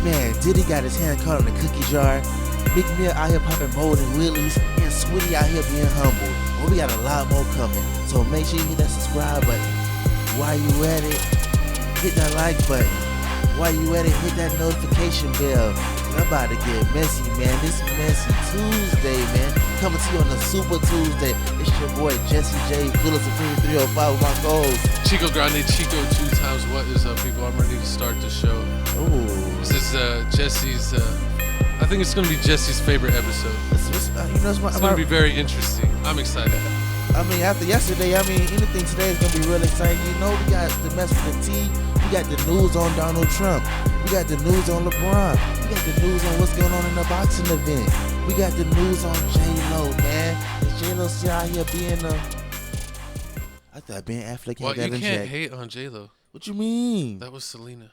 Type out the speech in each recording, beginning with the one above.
Man, Diddy got his hand caught in the cookie jar. Meek Mill out here popping mold and wheelies. And Saweetie out here being humble. Well, we got a lot more coming. So make sure you hit that subscribe button. While you at it, hit that like button. While you at it, hit that notification bell. I'm about to get messy, man. This Messy Tuesday, man. Coming to you on a Super Tuesday. It's your boy Jesse J. Phillips Supreme 305 with my co-host Chico Grande, Chico 2 times. What is up, people? I'm ready to start the show. Ooh. This is Jesse's. I think it's gonna be Jesse's favorite episode. It's gonna be very interesting. I'm excited. I mean, after yesterday, anything today is gonna be real exciting. You know, we got the mess with the tea. We got the news on Donald Trump. We got the news on LeBron. We got the news on what's going on in the boxing event. We got the news on J-Lo, man. Is J-Lo still out here being I thought Ben Affleck had that in check. You can't hate on J-Lo. What you mean? That was Selena.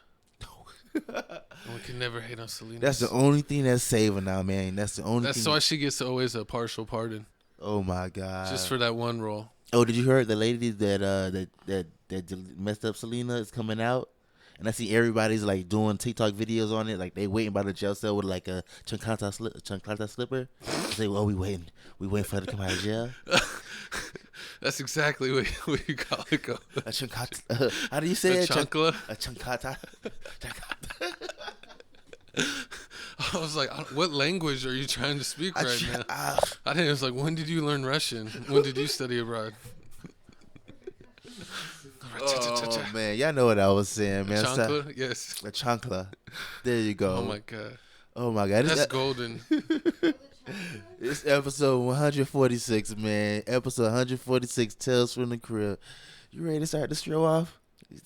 One can never hate on Selena. That's the only thing that's saving now, man. That's the only thing. That's why she gets always a partial pardon. Oh, my God. Just for that one role. Oh, did you hear the lady that messed up Selena is coming out? And I see everybody's like doing TikTok videos on it, like they waiting by the jail cell with like a chancleta slipper. They say, "Well, we waiting for her to come out of jail." That's exactly what you call it. A chancleta. How do you say it? Chancla. A chancleta. I was like, what language are you trying to speak right now? I think it was like, when did you learn Russian? When did you study abroad? Oh, man. Y'all know what I was saying, man. A chancla? Yes. A chancla. There you go. Oh, my God. Oh, my God. That's golden. It's episode 146, man. Episode 146, Tales from the Crib. You ready to start the show off?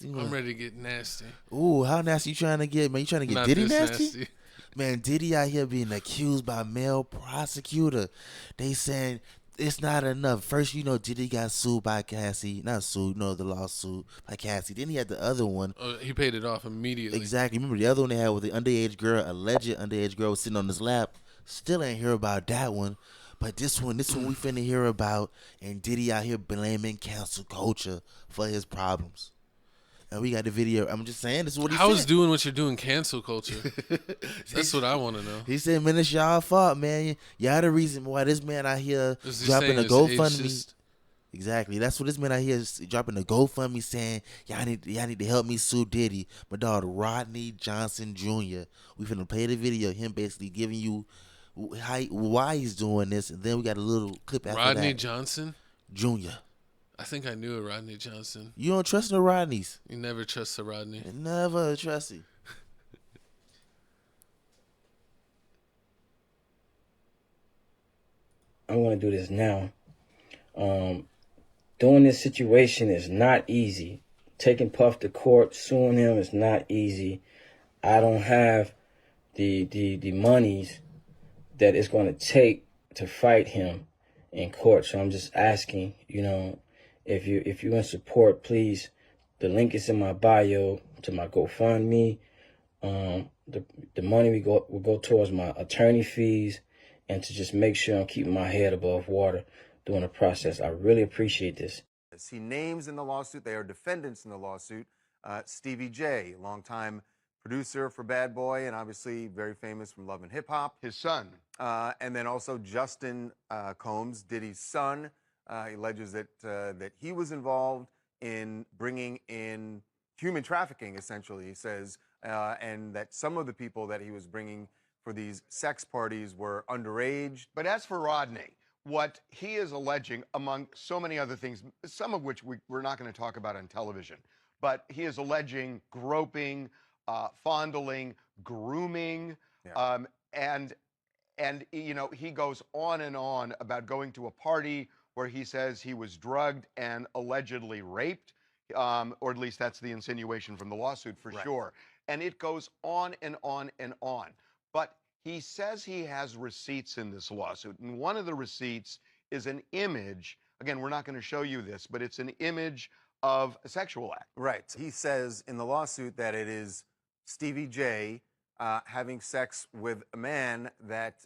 I'm ready to get nasty. Ooh, how nasty you trying to get, man? You trying to get Not Diddy this nasty? Man, Diddy out here being accused by a male prosecutor. They saying it's not enough. First, Diddy got sued by Cassie. Not sued, the lawsuit by Cassie. Then he had the other one. He paid it off immediately. Exactly. Remember the other one they had with the alleged underage girl was sitting on his lap. Still ain't hear about that one. But this one we finna hear about. And Diddy out here blaming cancel culture for his problems. And we got the video. I'm just saying, this is what he said. How is doing what you're doing cancel culture? That's what I want to know. He said, man, it's y'all fault, man. Y'all the reason why this man out here dropping a GoFundMe. Exactly. That's what this man out here is dropping a GoFundMe saying, y'all need to help me sue Diddy. My dog, Rodney Johnson Jr. We finna play the video, him basically giving you why he's doing this. And then we got a little clip after Rodney that. Johnson? Jr. I think I knew a Rodney Johnson. You don't trust no Rodneys. You never trust a Rodney. Never trust him. I want to do this now. Doing this situation is not easy. Taking Puff to court, suing him is not easy. I don't have the monies that it's going to take to fight him in court. So I'm just asking, if you're in support, please, the link is in my bio to my GoFundMe. The money will go towards my attorney fees and to just make sure I'm keeping my head above water during the process. I really appreciate this. He names in the lawsuit, they are defendants in the lawsuit, Stevie J, longtime producer for Bad Boy and obviously very famous from Love and Hip Hop. His son. And then also Justin Combs, Diddy's son. He alleges that he was involved in bringing in human trafficking, essentially, he says, and that some of the people that he was bringing for these sex parties were underage. But as for Rodney, what he is alleging, among so many other things, some of which we're not going to talk about on television, but he is alleging groping, fondling, grooming, and he goes on and on about going to a party where he says he was drugged and allegedly raped, or at least that's the insinuation from the lawsuit for sure. And it goes on and on and on. But he says he has receipts in this lawsuit. And one of the receipts is an image. Again, we're not going to show you this, but it's an image of a sexual act. Right. He says in the lawsuit that it is Stevie J having sex with a man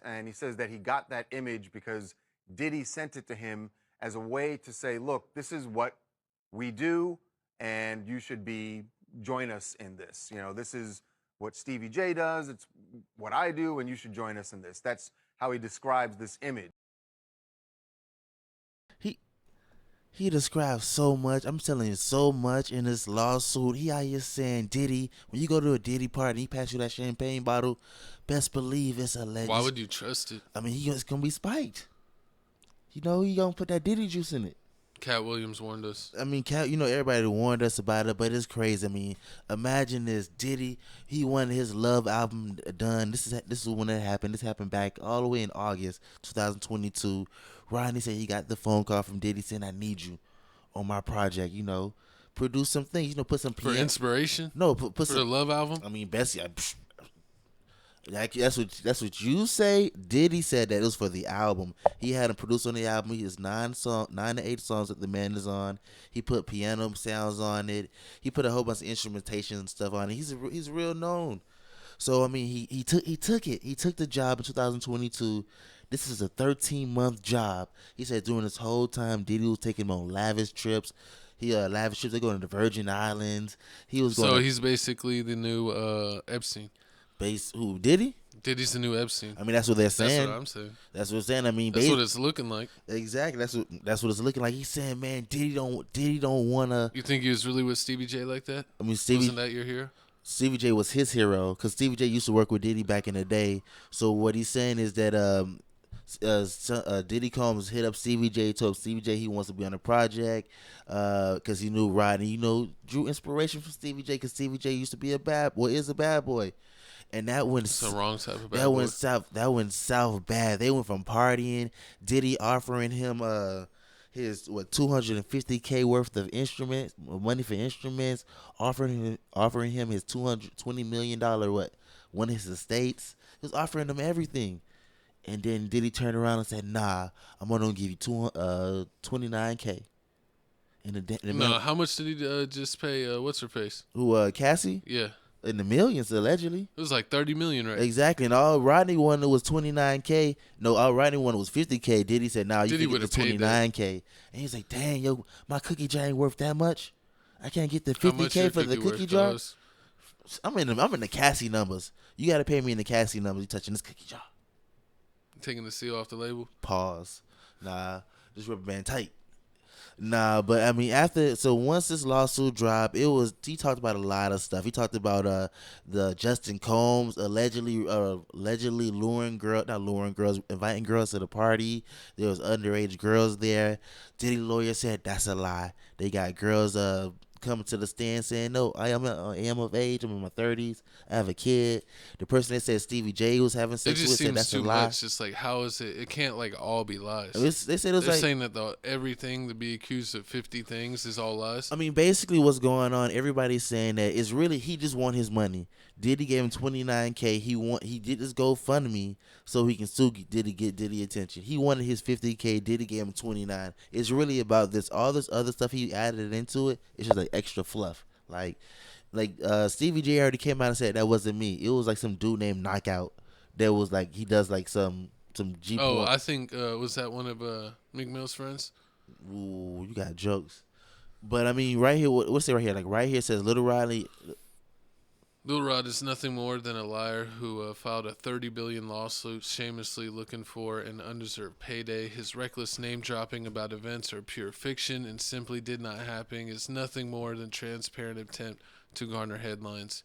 and he says that he got that image because Diddy sent it to him as a way to say, look, this is what we do and you should join us in this. This is what Stevie J does. It's what I do, and you should join us in this. That's how he describes this image. He describes so much. I'm telling you, so much in this lawsuit. He out here saying Diddy. When you go to a Diddy party, he pass you that champagne bottle. Best believe it's a legend. Why would you trust it? I mean, it's gonna be spiked. You know, he gonna put that Diddy juice in it. Cat Williams warned us. I mean, Cat, you know, everybody warned us about it, but it's crazy. I mean, imagine this. Diddy, he wanted his Love album done. This is when it happened. This happened back all the way in August 2022. Rodney said he got the phone call from Diddy saying, I need you on my project, you know. Produce some things, you know, put some For inspiration? No, put for some, the Love album? I mean, Bessie, that's what you say. Diddy said that it was for the album. He had him produce on the album. He has 9 to 8 songs that the man is on. He put piano sounds on it. He put a whole bunch of instrumentation and stuff on it. He's real known. So I mean, he took it. He took the job in 2022. This is a 13-month job. He said during this whole time, Diddy was taking him on lavish trips. Lavish trips. They're going to the Virgin Islands. He was going. So he's basically the new Epstein. Who, Diddy? Diddy's the new Epstein. I mean, that's what they're saying. That's what I'm saying. That's what I'm saying. I mean, that's what it's looking like. Exactly. That's what it's looking like. He's saying, man, Diddy don't wanna. You think he was really with Stevie J like that? I mean, wasn't that your hero? Stevie J was his hero because Stevie J used to work with Diddy back in the day. So what he's saying is that Diddy Combs hit up Stevie J, told Stevie J he wants to be on the project because he knew Rodney, you know, drew inspiration from Stevie J because Stevie J used to be a bad boy. And that went the wrong type of bad that boy. went south. That went south bad. They went from partying, Diddy offering him his $250K worth of instruments, money for instruments, offering him his $220 million one of his estates. He was offering him everything. And then Diddy turned around and said, "Nah, I'm gonna give you $29K." How much did he just pay? What's her face? Who? Cassie? Yeah. In the millions, allegedly. It was like $30 million, right? Exactly. And all Rodney wanted was $29K. No, all Rodney wanted was $50K. Diddy said, "Nah, you can get the $29K." And he's like, "Dang, yo, my cookie jar ain't worth that much. I can't get the $50K for the cookie jar." I'm in the Cassie numbers. You got to pay me in the Cassie numbers. You touching this cookie jar? Taking the seal off the label. Pause. Nah, just rubber band tight. Nah, but I mean, once this lawsuit dropped, he talked about a lot of stuff. He talked about the Justin Combs allegedly inviting girls to the party. There was underage girls there. Diddy lawyer said that's a lie. They got girls coming to the stand saying, "No, I am of age. I'm in my 30s. I have a kid." The person that said Stevie J was having sex with said that's a lie. It's just like, how is it? It can't like all be lies. They said they're saying that everything to be accused of 50 things is all lies. I mean, basically what's going on, everybody's saying that it's really he just want his money. Diddy gave him $29K. He did this GoFundMe so he can sue Diddy, get Diddy attention. He wanted his $50K. Diddy gave him $29. It's really about this. All this other stuff he added into it. It's just like extra fluff. Like Stevie J already came out and said that wasn't me. It was like some dude named Knockout. That was like he does like some G. Oh, I think was that one of Meek Mill's friends? Ooh, you got jokes. But I mean, right here, what's it right here? Like right here says Little Riley. Lil Rod is nothing more than a liar who filed a $30 billion lawsuit shamelessly looking for an undeserved payday. His reckless name-dropping about events are pure fiction and simply did not happen. It's nothing more than transparent attempt to garner headlines.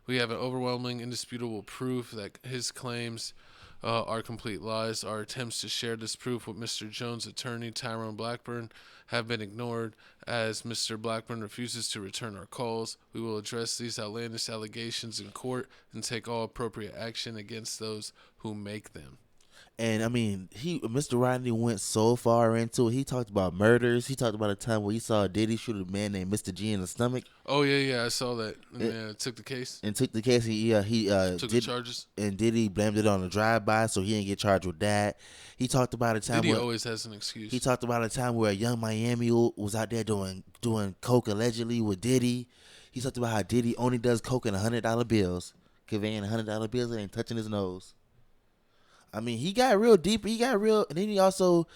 We have an overwhelming, indisputable proof that his claims are complete lies. Our attempts to share this proof with Mr. Jones' attorney, Tyrone Blackburn, have been ignored as Mr. Blackburn refuses to return our calls. We will address these outlandish allegations in court and take all appropriate action against those who make them. And I mean, Mr. Rodney went so far into it. He talked about murders. He talked about a time where he saw Diddy shoot a man named Mr. G in the stomach. Oh yeah, I saw that. And took the case. And took the case. He took the charges. And Diddy blamed it on a drive-by, so he didn't get charged with that. He talked about a time. Diddy always has an excuse. He talked about a time where a young Miami was out there doing coke allegedly with Diddy. He talked about how Diddy only does coke in $100 bills, conveying $100 bills and ain't touching his nose. I mean, he got real deep. And then he also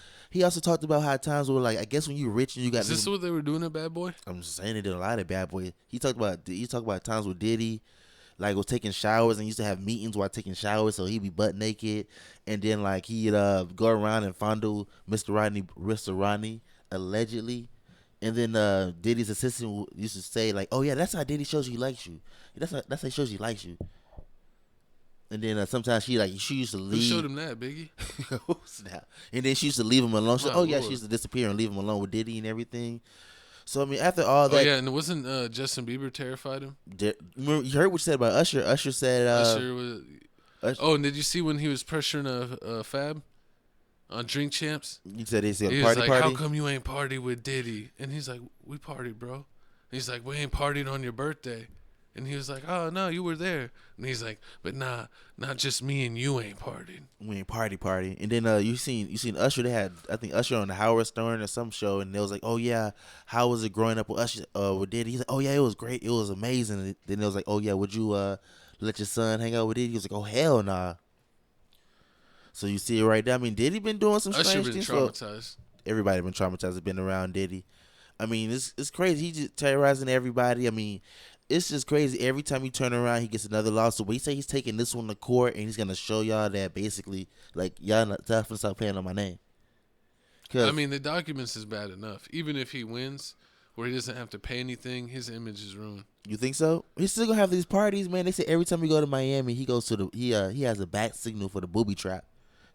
talked about how times were like, I guess when you're rich and you got. Is this what they were doing at Bad Boy? I'm just saying they did a lot of Bad Boy. He talked about times with Diddy, like was taking showers and used to have meetings while taking showers, so he'd be butt naked, and then like he'd go around and fondle Mr. Rodney allegedly, and then Diddy's assistant used to say like, "Oh yeah, that's how Diddy shows he likes you. That's how he shows he likes you." And then sometimes she used to leave. Who showed him that, Biggie? Snap. And then she used to leave him alone. She said, My oh yeah, Lord. she used to disappear and leave him alone with Diddy and everything. So I mean, after all that, Oh yeah, and wasn't Justin Bieber terrified him? Remember, you heard what you said about Usher. Usher said, Usher was. Usher- Oh, and did you see when he was pressuring a Fab on Drink Champs? he said they said He party was like, party. "How come you ain't party with Diddy?" And he's like, "We partied, bro." And he's like, "We ain't partied on your birthday." And he was like, "Oh no, you were there." And he's like, "But nah, not just me and you ain't partied." We ain't party. And then you seen Usher. They had, I think, Usher on the Howard Stern or some show, and they was like, oh yeah, how was it growing up with Usher with Diddy? He's like, oh yeah, it was great, it was amazing. And then it was like, oh yeah, would you let your son hang out with Diddy? He was like, oh hell nah. So you see it right there. I mean, Diddy been doing some Usher strange been things. traumatized. Everybody been traumatized, been around Diddy. I mean, it's crazy. He just terrorizing everybody. I mean, it's just crazy. Every time you turn around, he gets another lawsuit. But he say he's taking this one to court, and he's gonna show y'all that basically, like, y'all definitely stop playing on my name. I mean, the documents is bad enough. Even if he wins, where he doesn't have to pay anything, his image is ruined. You think so? He's still gonna have these parties, man. They say every time we go to Miami, he goes to he has a back signal for the booby trap,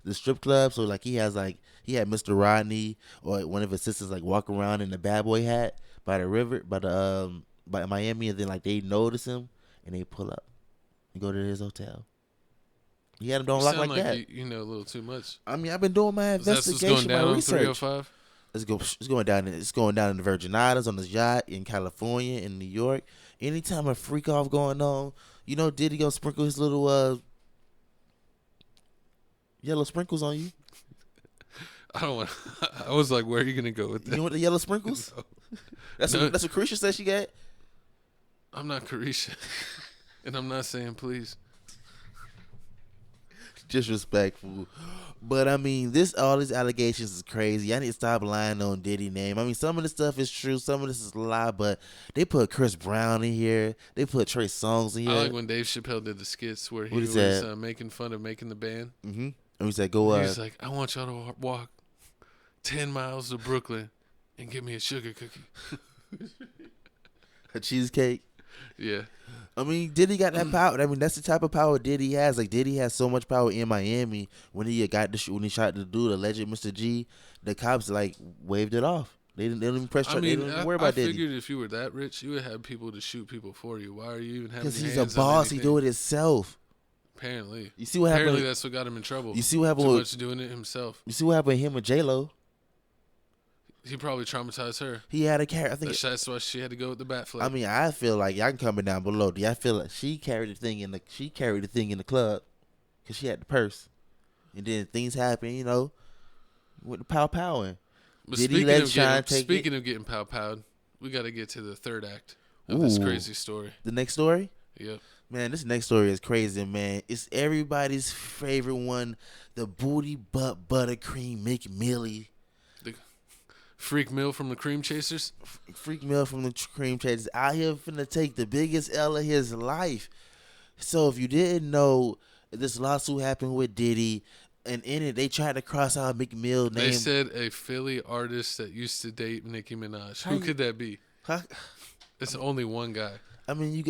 the strip club. So like he had Mr. Rodney or one of his sisters like walk around in the bad boy hat by the river, by Miami, and then like they notice him and they pull up and go to his hotel. He had him don't You lock sound like that. You know a little too much. I mean, I've been doing my That's what's investigation, going down my on research. 305. It's going down. It's going down in the Virgin Islands on this yacht in California, in New York. Anytime a freak off going on, you know, Diddy gonna sprinkle his little yellow sprinkles on you. I don't want. I was like, where are you gonna go with that? You know what the yellow sprinkles? No. That's No. what Carisha said she got. I'm not Carisha, and I'm not saying please. Disrespectful. But I mean, all these allegations is crazy. I need to stop lying on Diddy name. I mean, some of the stuff is true, some of this is a lie, but they put Chris Brown in here. They put Trey Songz in here. I like when Dave Chappelle did the skits where he What he was said? making fun of making the band. Mm-hmm. And we said, go He was like, I want y'all to walk 10 miles to Brooklyn and get me a sugar cookie. a cheesecake. Yeah. I mean, Diddy got that power. I mean, that's the type of power Diddy has. Like, Diddy has so much power in Miami. When he when he shot the dude, alleged Mr. G, the cops like waved it off. They didn't even press. I they mean, didn't even worry about I Diddy figured if you were that rich, you would have people to shoot people for you. Why are you even having? because he's hands a on boss. He anything? do it himself. Apparently. You see what Apparently, happened? that's what got him in trouble. You see what happened Too with? much doing it himself. You see what happened with him and J-Lo? He probably traumatized her. He had a character. I think. That's why she had to go with the bat flip. I mean, I feel like y'all can comment down below. Do y'all feel like she carried the thing in the club because she had the purse, and then things happen, you know, with the powing. But Did he let Sean take speaking of getting pow-powed, we got to get to the third act of this Ooh. crazy story. The next story? Yep. Man, this next story is crazy, man. It's everybody's favorite one, the booty butt buttercream Meek Mills. The freak meal from the Cream Chasers. Freak Mill from the Cream Chasers out here finna take the biggest L of his life. So if you didn't know, this lawsuit happened with Diddy, and in it they tried to cross out Meek Mill's name. They said a Philly artist that used to date Nicki Minaj. Who could that be? Huh? It's only one guy. I mean, it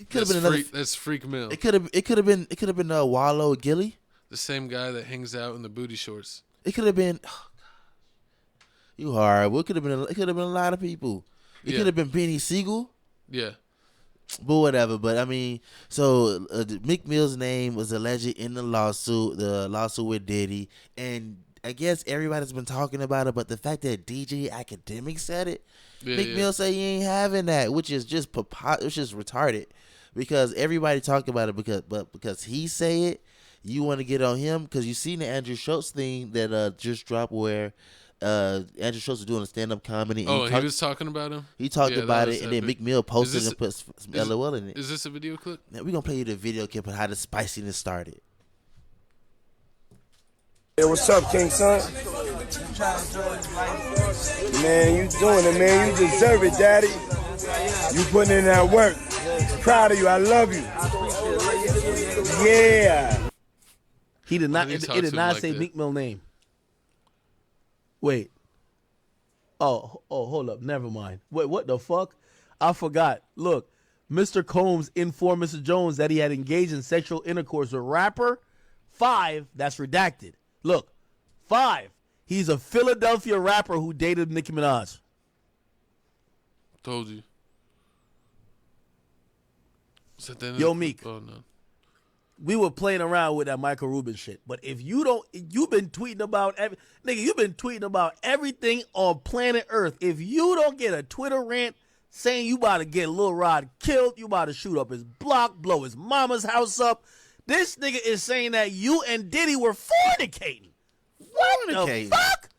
could have been another. That's Freak Mill. It could have been Wallow Gilly. The same guy that hangs out in the booty shorts. It could have been. Oh, you horrible. It could have been. It could have been a lot of people. It Yeah. could have been Benny Siegel. Yeah. But whatever. But I mean, so Meek Mill's name was alleged in the lawsuit with Diddy, and I guess everybody's been talking about it. But the fact that DJ Akademiks said it, Meek Mill say he ain't having that, which is just it's just retarded, because everybody talk about it because he say it, you want to get on him because you seen the Andrew Schultz thing that just dropped where Andrew Schultz was doing a stand up comedy. And he was talking about him. He talked Yeah, about that it, was and then epic. Meek Mill posted Is this- and put some LOL in it. Is this a video clip? Now, we're gonna play you the video clip of how the spiciness started. Hey, what's up, King Son? Man, you doing it, man. You deserve it, Daddy. You putting in that work. Proud of you. I love you. Yeah. He did not. Why do you It talk to did him not like say that? Meek Mill name. Wait. Oh, hold up. Never mind. Wait, what the fuck? I forgot. Look, Mr. Combs informed Mr. Jones that he had engaged in sexual intercourse with rapper 5. That's redacted. Look, 5. He's a Philadelphia rapper who dated Nicki Minaj. Told you. Is that the end of Yo, the- Meek. Oh no. We were playing around with that Michael Rubin shit. But if you don't, you've been tweeting about you've been tweeting about everything on planet Earth. If you don't get a Twitter rant saying you about to get Lil Rod killed, you about to shoot up his block, blow his mama's house up, this nigga is saying that you and Diddy were fornicating. What the Fornicating. fuck?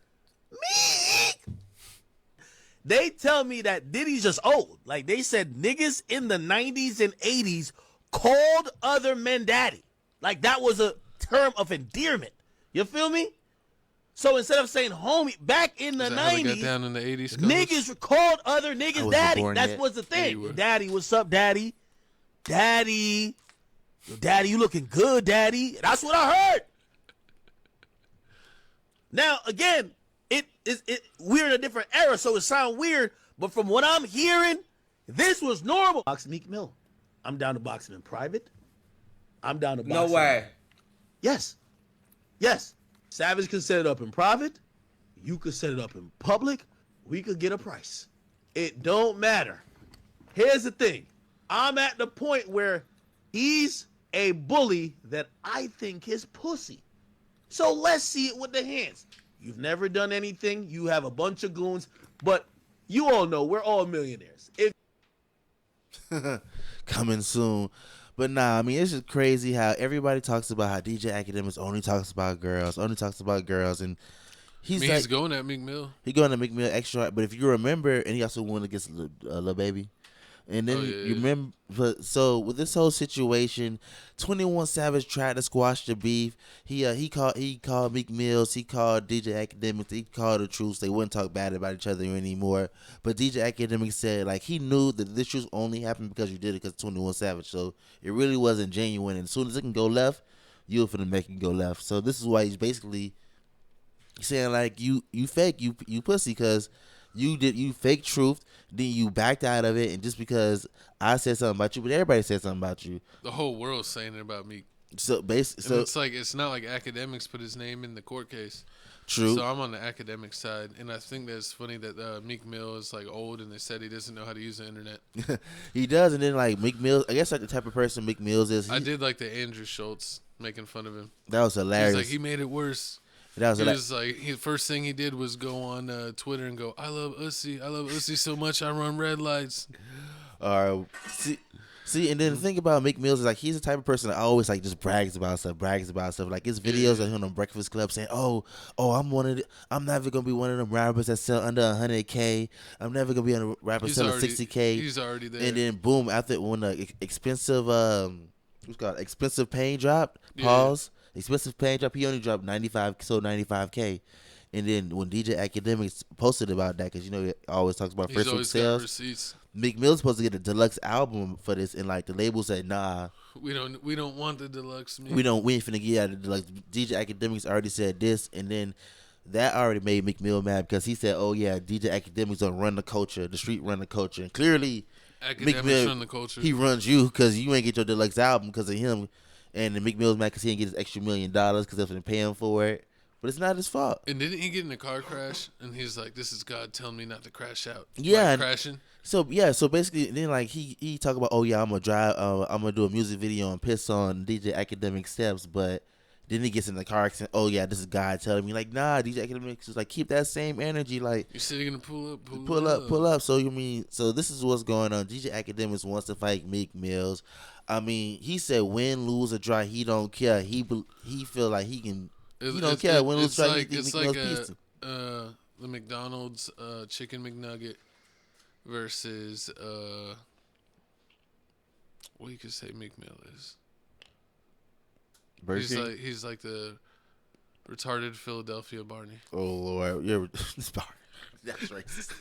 Meek? They tell me that Diddy's just old. Like they said, niggas in the 90s and 80s called other men daddy. Like that was a term of endearment. You feel me? So instead of saying homie, back in the Is that how they got 90s, down in the 80s? niggas called other I niggas wasn't daddy. born That yet. was the Yeah, you thing. were. Daddy, what's up, daddy? Daddy. Yo, daddy, you looking good, daddy. That's what I heard. Now, again, we're in a different era, so it sounds weird, but from what I'm hearing, this was normal. Box Meek Mill. I'm down to box him in private. I'm down to box No him. way. Yes. Yes. Savage can set it up in private. You could set it up in public. We could get a price. It don't matter. Here's the thing. I'm at the point where he's a bully that I think is pussy. So let's see it with the hands. You've never done anything. You have a bunch of goons. But you all know we're all millionaires. If Coming soon. But nah, I mean, it's just crazy how everybody talks about how DJ Akademiks only talks about girls, and He's going at Meek Mill. he going to Meek Mill extra hard. But if you remember, and he also won against Lil Baby. And then you remember, so with this whole situation, 21 Savage tried to squash the beef. He called Meek Mills, he called DJ Akademiks, he called the Truth. They wouldn't talk bad about each other anymore. But DJ Akademiks said like he knew that this truth only happened because you did it because 21 Savage. So it really wasn't genuine. And as soon as it can go left, you're finna make it go left. So this is why he's basically saying like you fake, you pussy, because you fake truth, then you backed out of it, and just because I said something about you, but everybody said something about you. The whole world's saying it about Meek. So And it's not like Akademiks put his name in the court case. true. So I'm on the academic side, and I think that it's funny that Meek Mill is like old, and they said he doesn't know how to use the internet. He does, and then like Meek Mills, I guess like the type of person Meek Mills is. I did like the Andrew Schultz making fun of him. That was hilarious. He's like he made it worse. That was He hilarious. was like, the first thing he did was go on Twitter and go, I love Ussy so much I run red lights. See, and then the thing about Meek Mills is like he's the type of person that always like just brags about stuff. Like his videos of him on Breakfast Club saying, "Oh, I'm never gonna be one of them rappers that sell under 100K. I'm never gonna be a rapper selling 60K." He's already there. And then boom, after when the expensive expensive pain drop, expensive pain drop, he only dropped 95K. And then when DJ Akademiks posted about that, because you know he always talks about He's first week always got sales, receipts. Meek Mill's supposed to get a deluxe album for this, and like the label said, nah, We don't want the deluxe. Meek. we ain't finna get out of the deluxe. DJ Akademiks already said this, and then that already made Meek Mill mad because he said, oh yeah, DJ Akademiks don't run the culture, the street run the culture, and clearly Meek Akademiks Mill, run the culture. he runs you because you ain't get your deluxe album because of him, and then Meek Mill's mad because he didn't get his extra $1 million because they're finna pay him for it. But it's not his fault. And didn't he get in a car crash? And he's like, "This is God telling me not to crash out." Yeah, like crashing. So basically, then like he talk about, oh yeah, I'm gonna do a music video and piss on DJ Akademiks steps, but then he gets in the car accident. Oh yeah, this is God telling me. Like, nah, DJ Akademiks is like, keep that same energy. Like, You said you're gonna pull up. pull up. So this is what's going on. DJ Akademiks wants to fight Meek Mills. I mean, he said win, lose or draw, he don't care. He feel like he can. He don't care. Win, lose, draw. It's like the McDonald's chicken McNugget versus what you could say Meek Mill is. He's like the retarded Philadelphia Barney. Oh Lord, you're that's racist.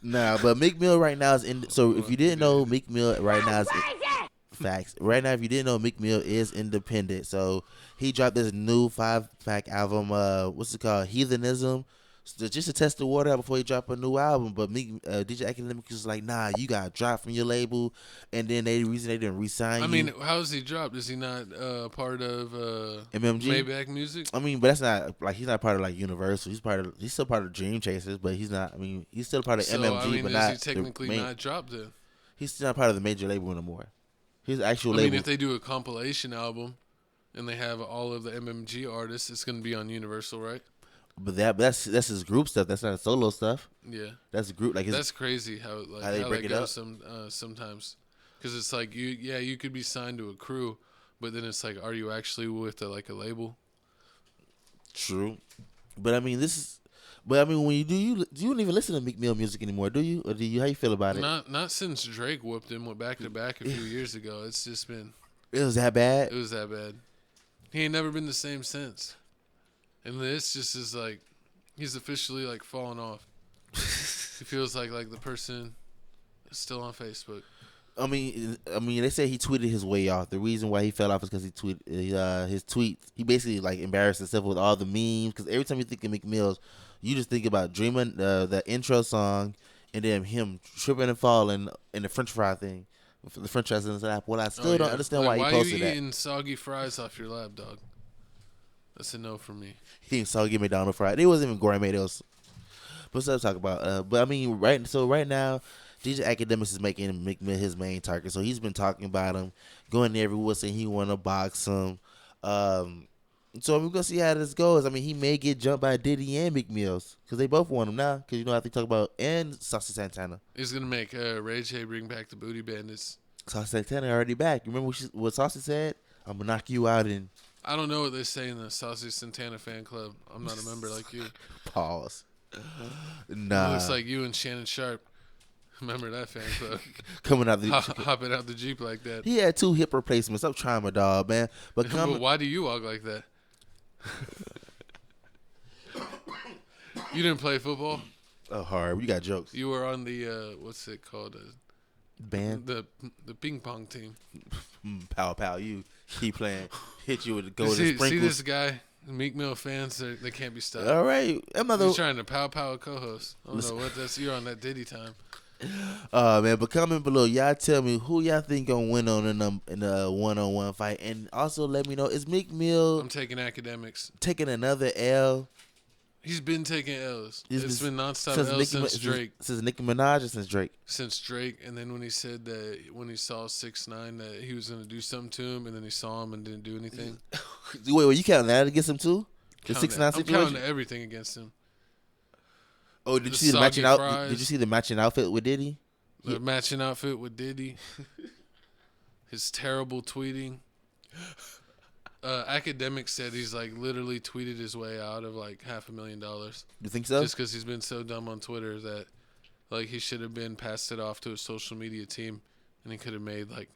Nah, but Meek Mill right now is in. So if you didn't know, Meek Mill right now is. Facts. Right now, if you didn't know, Meek Mill is independent. So he dropped this new 5-pack album. What's it called? Heathenism. So just to test the water out before he drop a new album. But DJ Akademiks was like, nah, you got dropped from your label. And then the reason they didn't re-sign you. I mean, how is he dropped? Is he not part of MMG? Maybach Music? I mean, but that's not like he's not part of like Universal. He's still part of Dream Chasers, but he's not. I mean, he's still part of MMG, I mean, but is not he technically not dropped then? He's still not part of the major label anymore. His actual label. I mean, if they do a compilation album and they have all of the MMG artists, it's going to be on Universal, right? But that's his group stuff. That's not solo stuff. Yeah, that's a group. Like that's crazy how they break it up sometimes, because it's like you could be signed to a crew, but then it's like, are you actually with a label? True, but I mean when you don't even listen to Meek Mill music anymore, do you? Or do you? How you feel about it? Not since Drake whooped him, went back to back a few years ago. It's just been. It was that bad. It was that bad. He ain't never been the same since. And this just is like, he's officially like fallen off. He feels like the person is still on Facebook. I mean, they say he tweeted his way off. The reason why he fell off is because he his tweets. He basically like embarrassed himself with all the memes. Because every time you think of Meek Mills, you just think about Dreamin', the intro song, and then him tripping and falling in the French fry thing, the French fries in his lap. Well, I still don't understand why he posted that. Why are you eating soggy fries off your lap, dog? That's a no for me. He didn't soggy McDonald's fries. It wasn't even gourmet. It was. But stuff to talk about. But I mean, right now, DJ Akademiks is making Meek Mill his main target. So he's been talking about him, going there everywhere saying he want to box him. So we're gonna see how this goes. I mean, he may get jumped by Diddy and Meek Mills because they both want him now. Because I think talk about and Saucy Santana. He's gonna make Ray J bring back the Booty Bandits. Saucy Santana already back. You remember what Saucy said? I'm gonna knock you out and. I don't know what they say in the Saucy Santana fan club. I'm not a member like you. Pause. Nah. It looks like you and Shannon Sharp. Remember that fan club? Coming out the hopping out the Jeep like that. He had 2 hip replacements. I'm trying my dog, man. But why do you walk like that? You didn't play football? Oh, hard. You got jokes. You were on the what's it called? Band? The ping pong team. Pow. You keep playing. Hit you with the golden sprinkles. See this guy? Meek Mill fans, they can't be stopped. All right. He's trying to pow a co-host. I don't know what that's. You're on that Diddy time. Man, but comment below. Y'all tell me who y'all think gonna win in the one-on-one fight, and also let me know, is Meek Mill? I'm taking Akademiks. Taking another L. He's been taking L's. It's been nonstop L's since Drake. Since Nicki Minaj or since Drake? Since Drake, and then when he said that when he saw 6ix9ine that he was gonna do something to him, and then he saw him and didn't do anything. Wait, you counting that against him too? The 6ix9ine situation? I'm counting everything against him. Oh, did you see the matching outfit? Did you see the matching outfit with Diddy? The matching outfit with Diddy. His terrible tweeting. Akademiks said he's like literally tweeted his way out of like $500,000. You think so? Just because he's been so dumb on Twitter that like he should have been passed it off to a social media team, and he could have made like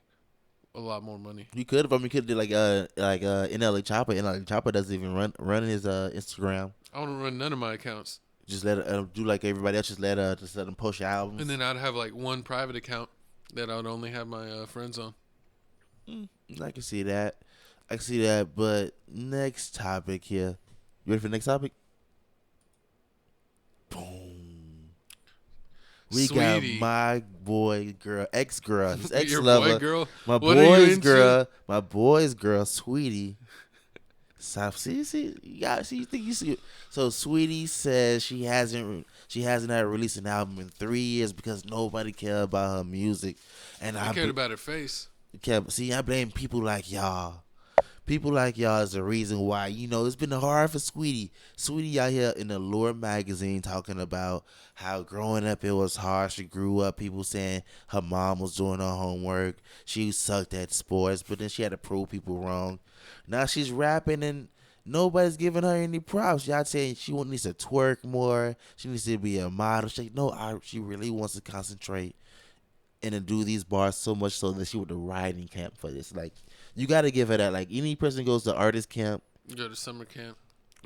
a lot more money. You could have. I mean, could do like NLA Chopper. NLA Chopper doesn't even run his Instagram. I don't run none of my accounts. Just let do like everybody else. Just let them post your albums. And then I'd have like one private account that I'd only have my friends on. I can see that. But next topic here. You ready for the next topic? Boom. We Saweetie. got my boy girl, ex-girl, his Your ex-lover. boy girl? My What are you boy's into? girl. My boy's girl, Saweetie. See, you think you see it. So Saweetie says she hasn't had released an album in 3 years because nobody cared about her music, and I cared about her face. See, I blame people like y'all. People like y'all is the reason why, it's been hard for Saweetie. Saweetie out here in the Lure magazine talking about how growing up it was hard. She grew up, people saying her mom was doing her homework. She sucked at sports, but then she had to prove people wrong. Now she's rapping and nobody's giving her any props. Y'all saying she needs to twerk more. She needs to be a model. She really wants to concentrate and to do these bars so much so that she went to writing camp for this. Like, you got to give her that. Like, any person goes to artist camp. You go to summer camp.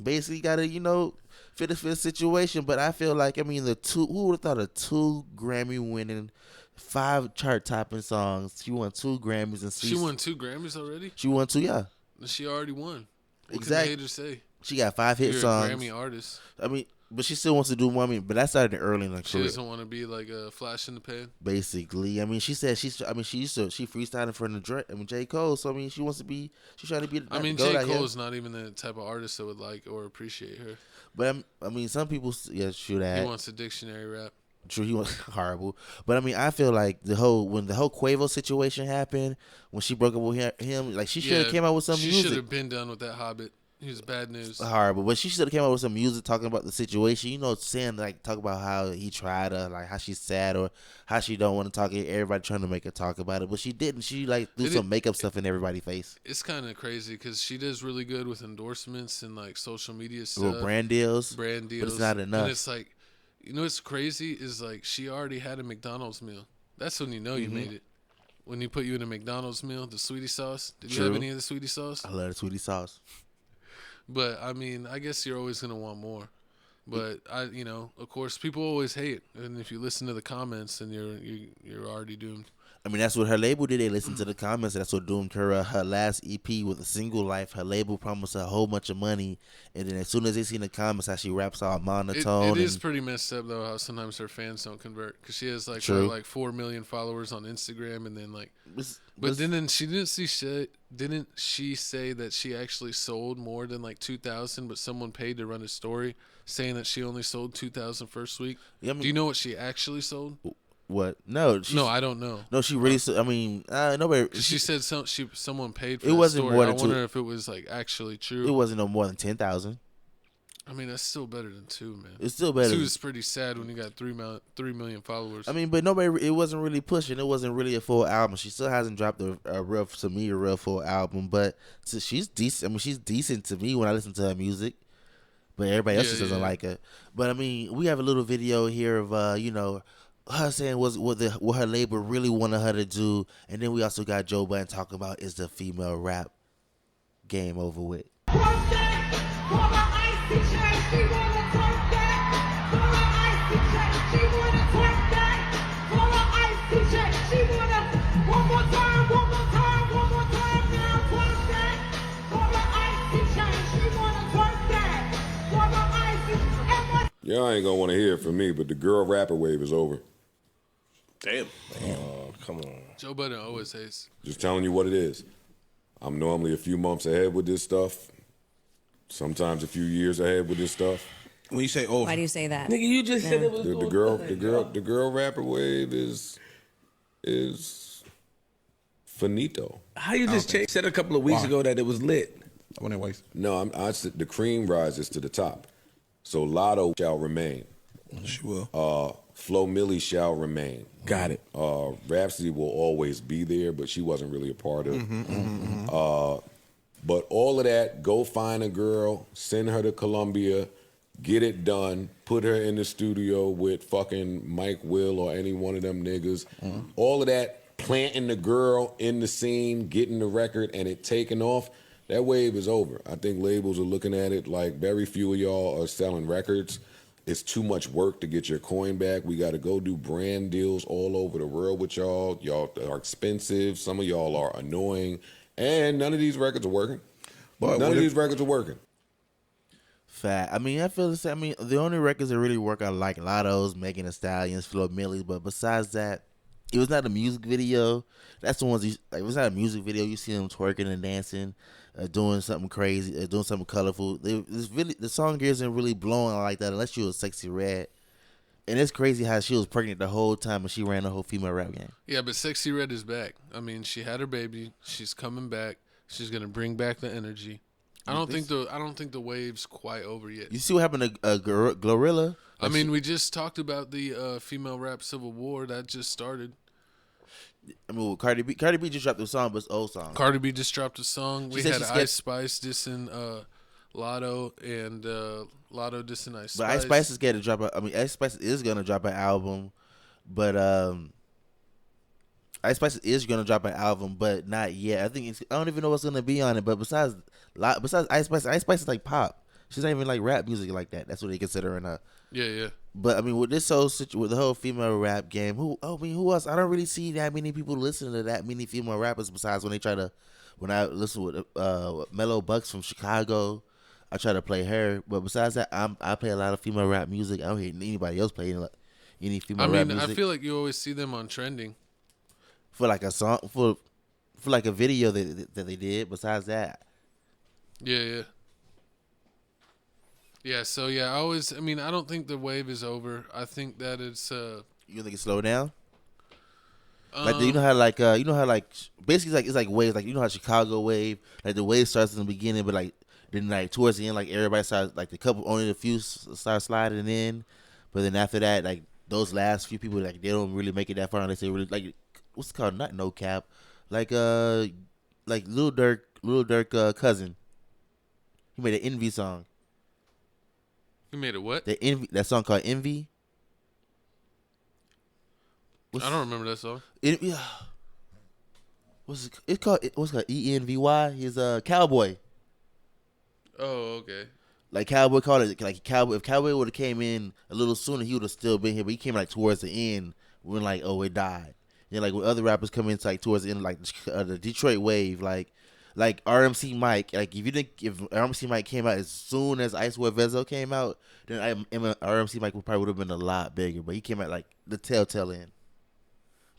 Basically, got to, fit a situation. But I feel like, who would have thought a 2 Grammy-winning 5 chart topping songs. She won 2 Grammys and She won 2 Grammys already? She won 2, yeah. She already won. What Exactly. can the haters say? She got 5 hit You're songs. a Grammy artist. I mean, but she still wants to do more. I mean, but that started early in her She career. doesn't want to be like a flash in the pan. Basically, I mean, she said she freestyling for J. Cole. So I mean, she's trying to be. J. Cole's not even the type of artist that would like or appreciate her. But I mean, some people, true that. He wants a dictionary rap. True, he was horrible. But I mean, I feel like when the whole Quavo situation happened, when she broke up with him, like she should have came out with some music. She should have been done with that Hobbit. He was bad news. Horrible, but she should have came out with some music talking about the situation. You know, saying like talk about how he tried her, like how she's sad or how she don't want to talk. Everybody trying to make her talk about it, but she didn't. She like threw some makeup stuff in everybody's face. It's kind of crazy because she does really good with endorsements and like social media stuff, Well, brand deals, but it's not enough. And it's like, you know, what's crazy is like she already had a McDonald's meal. That's when you know you made it. When you put you in a McDonald's meal, the sweetie sauce. Did you have any of the sweetie sauce? I love the sweetie sauce. But I mean, I guess you're always gonna want more. But of course, people always hate, and if you listen to the comments, then you're already doomed. I mean, that's what her label did. They listened to the comments. That's what doomed her. Her last EP with A Single Life, her label promised her a whole bunch of money, and then as soon as they see in the comments how she raps all monotone. It is pretty messed up though how sometimes her fans don't convert because she has like 4 million followers on Instagram, and then like. But then she didn't she say that she actually sold more than like 2,000, but someone paid to run a story saying that she only sold 2,000 first week? Yeah, do you know what she actually sold? What? No, I don't know. No, she really. I mean, nobody. She said someone paid for it. Wasn't story. more than I wonder if it was like actually true. It wasn't no more than 10,000. I mean, that's still better than 2, man. It's still better. 2 is pretty sad when you got 3 million followers. I mean, but nobody. It wasn't really pushing. It wasn't really a full album. She still hasn't dropped a real full album. But she's decent. I mean, she's decent to me when I listen to her music. But everybody else just doesn't like her. But I mean, we have a little video here of her saying what her label really wanted her to do, and then we also got Joe Budden talking about is the female rap game over with. Y'all ain't gonna want to hear it from me, but the girl rapper wave is over. Damn. Come on. Joe Budden always hates. Just telling you what it is. I'm normally a few months ahead with this stuff. Sometimes a few years ahead with this stuff. When you say over, why do you say that? Nigga, you just said it was the girl rapper wave is finito. How you just said a couple of weeks ago that it was lit? No, I said the cream rises to the top. So Lotto shall remain. She will. Flo Milli shall remain. Got it. Rhapsody will always be there, but she wasn't really a part of it. But all of that, go find a girl, send her to Columbia, get it done, put her in the studio with fucking Mike Will or any one of them niggas. All of that, planting the girl in the scene, getting the record, and it taking off. That wave is over. I think labels are looking at it like very few of y'all are selling records. It's too much work to get your coin back. We got to go do brand deals all over the world with y'all. Y'all are expensive. Some of y'all are annoying. And none of these records are working. None of these records are working. Fat. I mean, I feel the same. I mean, the only records that really work are like Lotto's, Megan Thee Stallions, Flo Milli. But besides that, it was not a music video. That's the ones. It was not a music video. You see them twerking and dancing, doing something crazy, doing something colorful. The song isn't really blowing like that unless you was Sexy Red. And it's crazy how she was pregnant the whole time and she ran the whole female rap game. Yeah, but Sexy Red is back. I mean, she had her baby. She's coming back. She's gonna bring back the energy. I don't think the wave's quite over yet. You see what happened to Glorilla? I mean, we just talked about the female rap civil war that just started. I mean, Cardi B just dropped a song, but it's an old song. Cardi B just dropped a song. We had Ice Spice dissing Lotto and Lotto dissing Ice Spice. But Ice Spice is going to drop. Ice Spice is going to drop an album, but Ice Spice is going to drop an album, but not yet. I don't even know what's going to be on it. But besides Ice Spice is like pop. She's not even like rap music like that. That's what they consider her. Yeah. But I mean, with this whole with the whole female rap game, who else? I don't really see that many people listening to that many female rappers besides when I listen with Mellow Bucks from Chicago. I try to play her, but besides that, I play a lot of female rap music. I don't hear anybody else play any female rap music. I feel like you always see them on trending for like a song for like a video that they did. Besides that, yeah. So I don't think the wave is over. I think that it's you think it slowed down? Like you know how basically it's like waves, like you know how Chicago wave, like the wave starts in the beginning, but like then like towards the end, like everybody starts, like only a few start sliding in, but then after that, like those last few people, like they don't really make it that far unless they really like what's it called, not no cap, like Lil Durk cousin, he made an Envy song. You made a what? That song called Envy. I don't remember that song. What's it called? What's it called? ENVY. He's a cowboy. Oh, okay. Like Cowboy called it like Cowboy. If Cowboy would have came in a little sooner, he would have still been here. But he came like towards the end when like it died. And like when other rappers come in like towards the end, like the Detroit wave, like RMC Mike. Like if RMC Mike came out as soon as Ice Boy Vezo came out, then RMC Mike would have been a lot bigger. But he came out like the telltale end.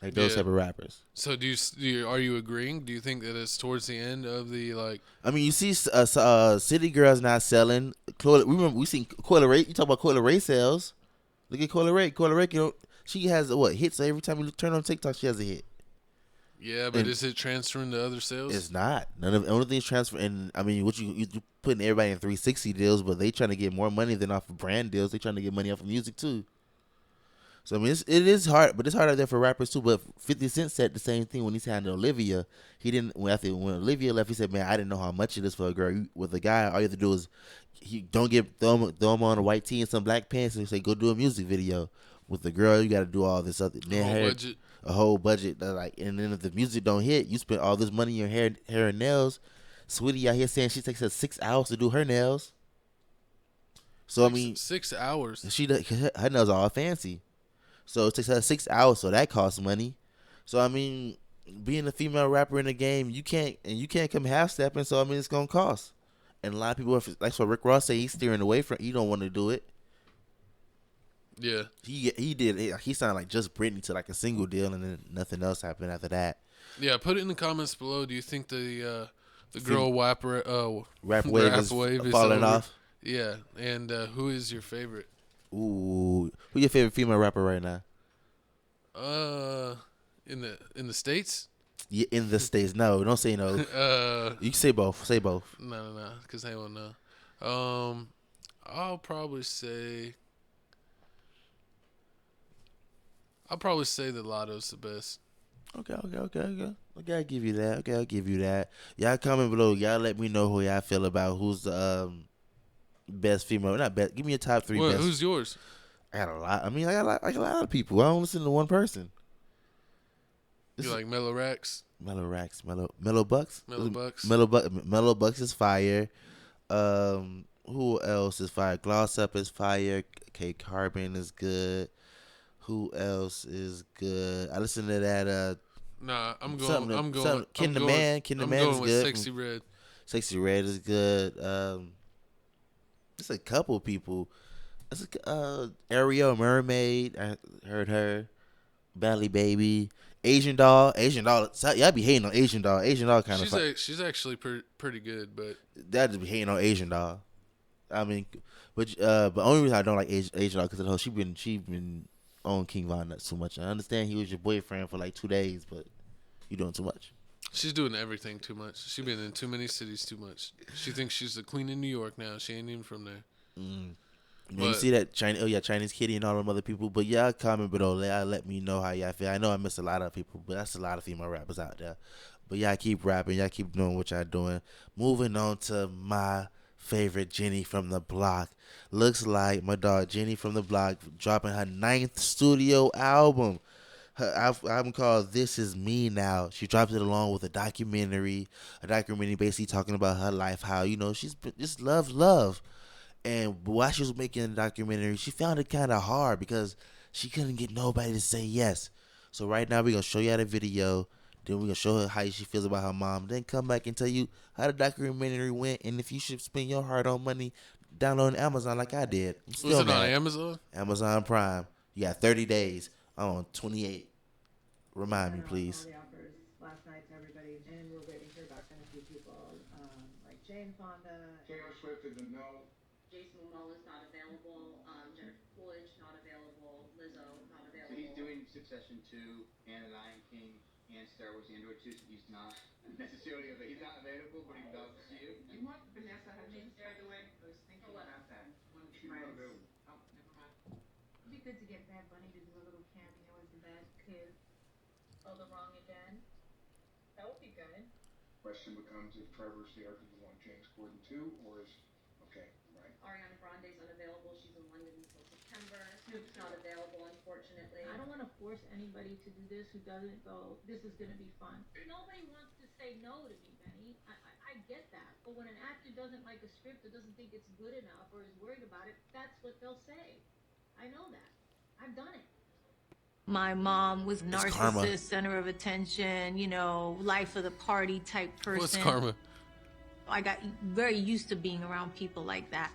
Like those type of rappers. So are you agreeing? Do you think that it's towards the end of the like? I mean, you see, City Girls not selling. We seen Coyle Ray. You talk about Coyle Ray sales. Look at Coyle Ray. Coyle Ray, she has hits. So every time you turn on TikTok, she has a hit. Yeah, but is it transferring to other sales? It's not. None of the only thing is transfer. And I mean, what you putting everybody in 360 deals, but they trying to get more money than off of brand deals. They trying to get money off of music too. So I mean, it is hard, but it's hard out there for rappers too. But 50 Cent said the same thing when he signed to Olivia. He didn't. When Olivia left, he said, "Man, I didn't know how much it is for a girl. With a guy, all you have to do is throw him on a white tee and some black pants, and say go do a music video. With the girl, you got to do all this other a whole budget. And then if the music don't hit, you spend all this money on hair and nails. Saweetie out here saying she takes her 6 hours to do her nails. So I mean, 6 hours. Her nails are all fancy. So it takes her 6 hours, so that costs money. So I mean, being a female rapper in the game, you can't come half stepping. So I mean, it's gonna cost. And a lot of people, that's what Rick Ross said, he's steering away from. He don't want to do it. Yeah, he did. He signed like Just Britney to like a single deal, and then nothing else happened after that. Yeah, put it in the comments below. Do you think the girl rap wave is falling off? Yeah, and who is your favorite? Ooh, who's your favorite female rapper right now? In the States? Yeah, in the States. No, don't say no. You can say both. Say both. No, because they won't know. I'll probably say the Lotto's the best. Okay. I'll give you that. Y'all comment below. Y'all let me know who y'all feel about who's the best female. Not best. Give me a top 3 best. Who's yours? I got a lot. I mean, I got like a lot of people. I don't listen to one person. You like Mellow Bucks? Mellow Bucks? Mellow Bucks is fire. Who else is fire? Gloss Up is fire. K Carbon is good. Who else is good? I listen to that. Nah, I'm going. Ken the Man is with good. Sexy Red. Sexy Red is good. There's a couple people. Ariel Mermaid. I heard her. Bally Baby. Asian Doll. Y'all be hating on Asian Doll. Asian Doll kind of. She's actually pretty good, but that just be hating on Asian Doll. I mean, but the only reason I don't like Asian Doll because she been on King Von Nuts too much. I understand he was your boyfriend for like 2 days, but you doing too much. She's doing everything too much. She's been in too many cities too much. She thinks she's the queen in New York now. She ain't even from there. You see that Chinese Kitty and all them other people. But y'all comment below. Y'all let me know how y'all feel. I know I missed a lot of people, but that's a lot of female rappers out there. But y'all keep rapping. Y'all keep doing what y'all doing. Moving on to my favorite Jenny from the Block. Looks like my dog Jenny from the Block dropping her 9th studio album. Her album called This Is Me Now. She dropped it along with a documentary basically talking about her life, how, she's just loves love. And while she was making the documentary, she found it kind of hard because she couldn't get nobody to say yes. So right now we're going to show you the video. Then we're going to show her how she feels about her mom. Then come back and tell you how the documentary went. And if you should spend your hard-earned money downloading Amazon like I did. I'm still Was it mad. on Amazon? Amazon Prime. You got 30 days. I'm on 28. Remind me, please. All the offers last night to everybody, and we're waiting to hear back from a few people, like Jane Fonda. Taylor Swift is a no. Jason Momoa is not available. Jennifer Coolidge not available. Lizzo not available. So he's doing Succession 2 and The Lion King and Star Wars Andor 2, so he's not necessarily available. He's not available, but he loves you. You want Vanessa Hudgens, by the way? I was thinking about that. She's not available. Oh, never mind. It'd be good to get Bad Bunny to do a little cameo as the bad kid. Oh, the wrong again. That would be good. Question becomes, if Trevor's there, do you want James Corden too, or is okay, right? Ariana Grande's unavailable. She's in London until September. Snoop's not available, unfortunately. I don't want to force anybody to do this who doesn't go, this is going to be fun. Nobody wants to say no to me, Benny. I get that. But when an actor doesn't like a script or doesn't think it's good enough or is worried about it, that's what they'll say. I know that. I've done it. My mom was It's karma. narcissist, center of attention, life of the party type person. What's karma? I got very used to being around people like that.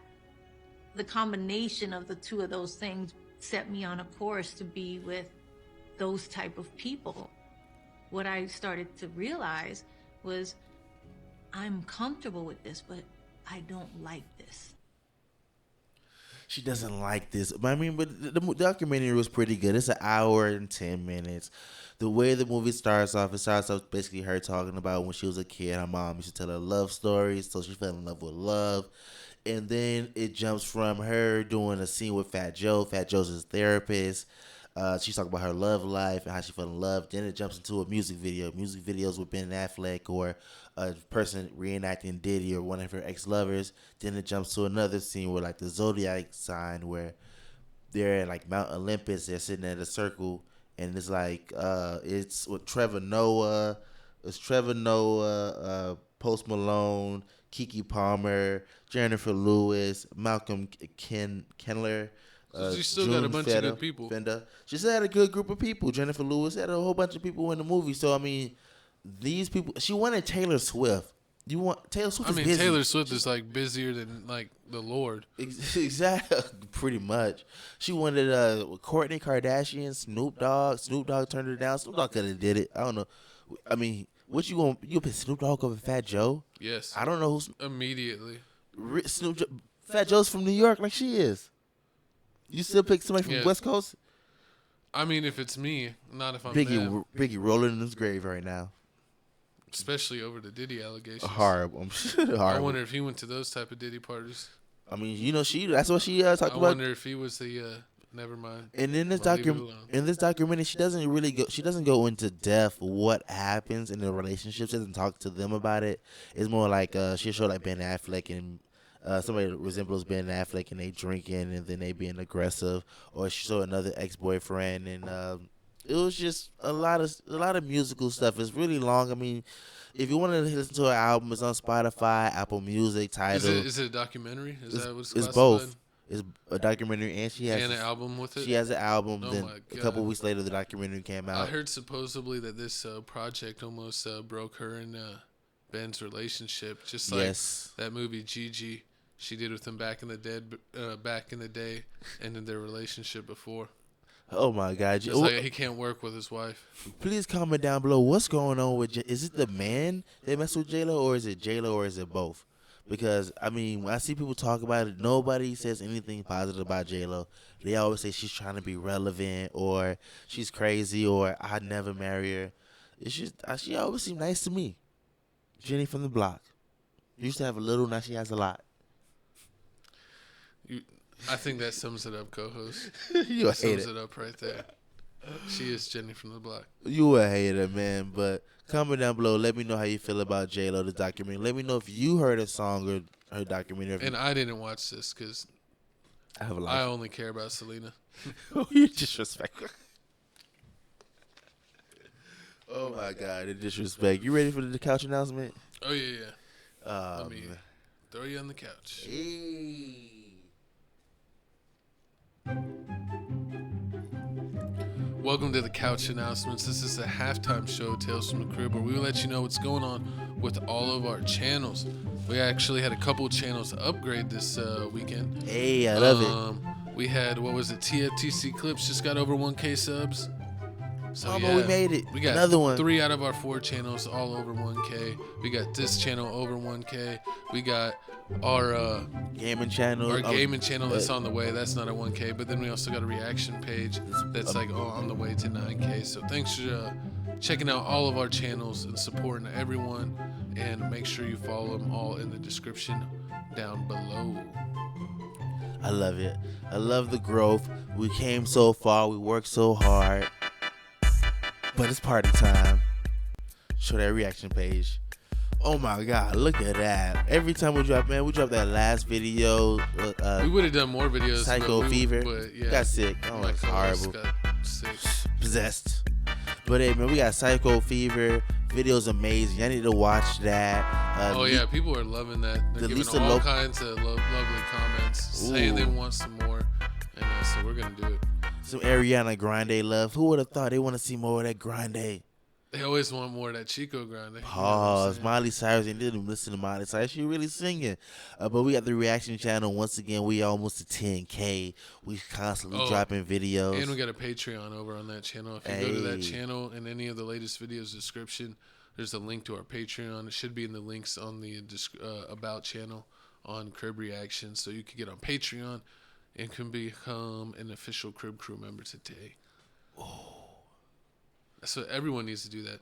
The combination of the two of those things set me on a course to be with those type of people. What I started to realize was I'm comfortable with this, but I don't like this. She doesn't like this. But the documentary was pretty good. It's an hour and 10 minutes. The way the movie starts off, basically her talking about when she was a kid, her mom used to tell her love stories, so she fell in love with love. And then it jumps from her doing a scene with Fat Joe. Fat Joe's his therapist. She's talking about her love life and how she fell in love. Then it jumps into a music video. Music videos with Ben Affleck or a person reenacting Diddy or one of her ex-lovers. Then it jumps to another scene with like the zodiac sign where they're at like Mount Olympus. They're sitting at a circle and it's like it's with Trevor Noah. It's Trevor Noah, Post Malone, Keke Palmer, Jennifer Lewis, Malcolm Kendler. So she still got a bunch of good people. Fender. She still had a good group of people. Jennifer Lewis had a whole bunch of people in the movie. So I mean, these people. She wanted Taylor Swift. Taylor Swift? Is busy. Taylor Swift is like busier than like the Lord. Exactly, pretty much. She wanted Kourtney Kardashian, Snoop Dogg. Snoop Dogg turned her down. Snoop Dogg could have did it. I don't know. I mean, what you gonna put Snoop Dogg over Fat Joe? Yes. I don't know who's immediately. Fat Joe's from New York, like she is. You still pick somebody from West Coast? I mean, if it's me, not if I'm Biggie rolling in his grave right now. Especially over the Diddy allegations. Horrible. Horrible. I wonder if he went to those type of Diddy parties. I mean, that's what she talked about. I wonder if he was the. Never mind. And in this documentary, she doesn't go into depth what happens in the relationships. She doesn't talk to them about it. It's more like she'll show like Ben Affleck and somebody that resembles Ben Affleck and they drinking and then they being aggressive, or she showed another ex-boyfriend and it was just a lot of musical stuff. It's really long. I mean, if you want to listen to her album, it's on Spotify, Apple Music, Tidal. Is it a documentary? Is that what's classified? It's both. It's a documentary and she has an album with it. She has an album. Oh then my God. A couple weeks later, the documentary came out. I heard supposedly that this project almost broke her and Ben's relationship, just like that movie Gigi. She did with him back in the day, and in their relationship before. Oh my God! It's like he can't work with his wife. Please comment down below. What's going on with? Is it the man that messed with J-Lo, or is it J-Lo, or is it both? Because I mean, when I see people talk about it, nobody says anything positive about J-Lo. They always say she's trying to be relevant, or she's crazy, or I'd never marry her. It's just she always seemed nice to me. Jenny from the block. Used to have a little, now she has a lot. I think that sums it up, co-host. You a hater. Sums it up right there. She is Jenny from the block. You a hater, man. But comment down below. Let me know how you feel about J-Lo, the documentary. Let me know if you heard a song or her documentary. And I didn't watch this because I only care about Selena. You disrespectful. Oh my God, the disrespect. You ready for the couch announcement? Oh yeah. Let me throw you on the couch. Hey. Welcome to the Couch Announcements. This is a halftime show, Tales from the Crib, where we will let you know what's going on with all of our channels. We actually had a couple channels upgrade this weekend. Hey, I love it. We had, TFTC Clips just got over 1K subs. So we made it. We got another one. 3 out of our 4 channels all over 1K. We got this channel over 1K. We got our gaming channel. Our gaming channel that's on the way. That's not a 1K. But then we also got a reaction page that's like on the way to 9K. So thanks for checking out all of our channels and supporting everyone. And make sure you follow them all in the description down below. I love it. I love the growth. We came so far. We worked so hard. But it's party time. Show that reaction page. Oh my God, look at that. Every time we drop that last video. We would have done more videos. Psycho Fever. But yeah. Got sick. Oh, it's horrible. Got sick. Possessed. But hey, man, we got Psycho Fever. Video's amazing. I need to watch that. Yeah, people are loving that. They're giving all kinds of lovely comments, saying they want some more. And so we're going to do it. Some Ariana Grande love. Who would have thought they want to see more of that Grande? They always want more of that Chico Grande. Pause. You know Miley Cyrus, they didn't listen to Miley Cyrus. She really singing. But we got the reaction channel. Once again, we almost to 10K. We constantly dropping videos. And we got a Patreon over on that channel. If you go to that channel in any of the latest videos description, there's a link to our Patreon. It should be in the links on the About channel on Crib Reaction. So you can get on Patreon and can become an official Crib Crew member today. Oh. So everyone needs to do that.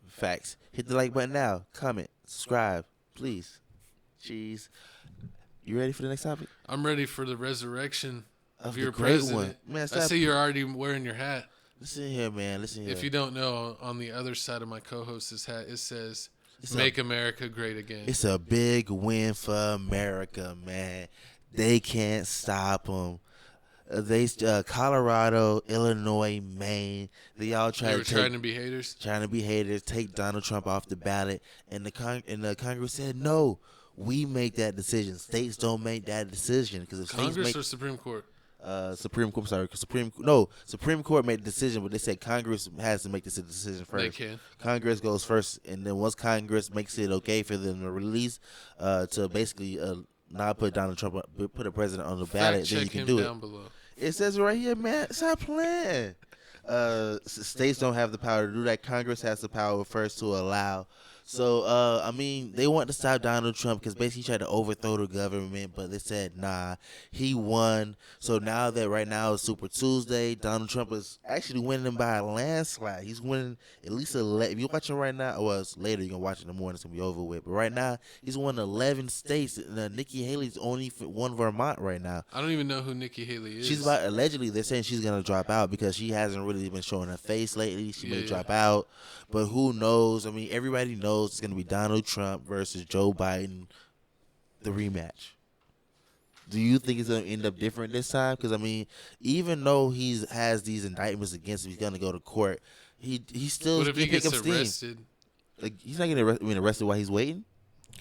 Facts. Hit the like button now. Comment. Subscribe. Please. Jeez. You ready for the next topic? I'm ready for the resurrection of your great president. One. Man, I see you're already wearing your hat. Listen here, man. Listen here. If you don't know, on the other side of my co-host's hat, it says, Make America Great Again. It's a big win for America, man. They can't stop them. Colorado, Illinois, Maine. They all trying to be haters. Trying to be haters. Take Donald Trump off the ballot, and the Congress said no. We make that decision. States don't make that decision because if Congress or Supreme Court. Supreme Court. Sorry, Supreme Court made the decision, but they said Congress has to make this decision first. They can. Congress goes first, and then once Congress makes it okay for them to release, to basically not put Donald Trump, put a president on the ballot, then you can do it. Down below. It says right here, man. Stop playing. States don't have the power to do that. Congress has the power first to allow. So, I mean, they want to stop Donald Trump because basically he tried to overthrow the government, but they said, nah, he won. So now that right now is Super Tuesday, Donald Trump is actually winning by a landslide. He's winning at least 11. If you're watching right now, well, it's later, you're going to watch it in the morning, it's going to be over with. But right now, he's won 11 states. And, Nikki Haley's only won Vermont right now. I don't even know who Nikki Haley is. Allegedly, they're saying she's going to drop out because she hasn't really been showing her face lately. She may drop out. But who knows? I mean, everybody knows it's going to be Donald Trump versus Joe Biden, the rematch. Do you think it's going to end up different this time? Because, I mean, even though he has these indictments against him, he's going to go to court. He still What if he gets arrested? Like, he's not getting arrested while he's waiting?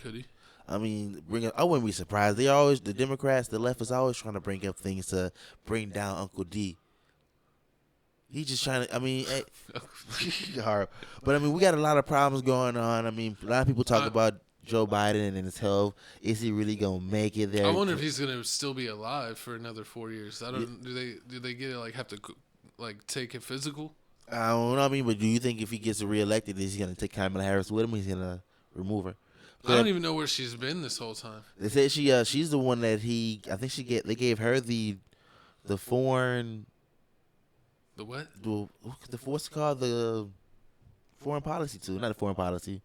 Could he? I mean, I wouldn't be surprised. The Democrats, the left is always trying to bring up things to bring down Uncle D. He's just trying to, I mean, but I mean, we got a lot of problems going on. I mean, a lot of people talk about Joe Biden and his health. Is he really gonna make it there? I wonder if he's gonna still be alive for another 4 years. I don't. Do they get it? Like have to take it physical? I don't know. I mean, but do you think if he gets reelected, is he gonna take Kamala Harris with him? He's gonna remove her. I don't even know where she's been this whole time. They said she's the one that they gave her the foreign. The what? What's it called? The foreign policy too. Not the foreign policy.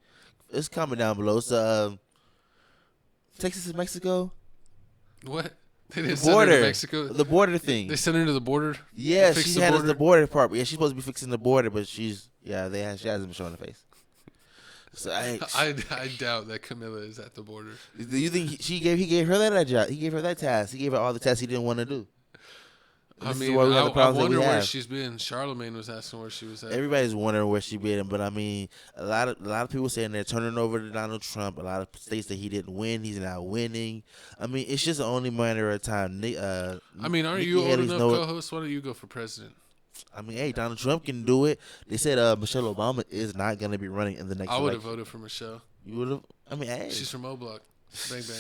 It's coming down below. It's Texas and Mexico. What? They didn't send her to Mexico? The border thing. They sent her to the border? Yeah, she had the border part. Yeah, she's supposed to be fixing the border, but she hasn't been showing her face. So I doubt that Camilla is at the border. Do you think he gave her that job? He gave her that task. He gave her all the tasks he didn't want to do. I This is mean, why we have the I problems that we wonder where have. she's been. Charlemagne was asking where she was at. Everybody's wondering where she been, but I mean, a lot of people saying they're turning over to Donald Trump. A lot of states that he didn't win, he's now winning. I mean, it's just only matter of time. I mean, aren't Nikki you old Haley's enough, know it. co-host? Why don't you go for president? I mean, hey, Donald Trump can do it. They said Michelle Obama is not going to be running in the next I would have election. voted for Michelle. You would have? I mean, hey. She's from O Block. Bang, bang.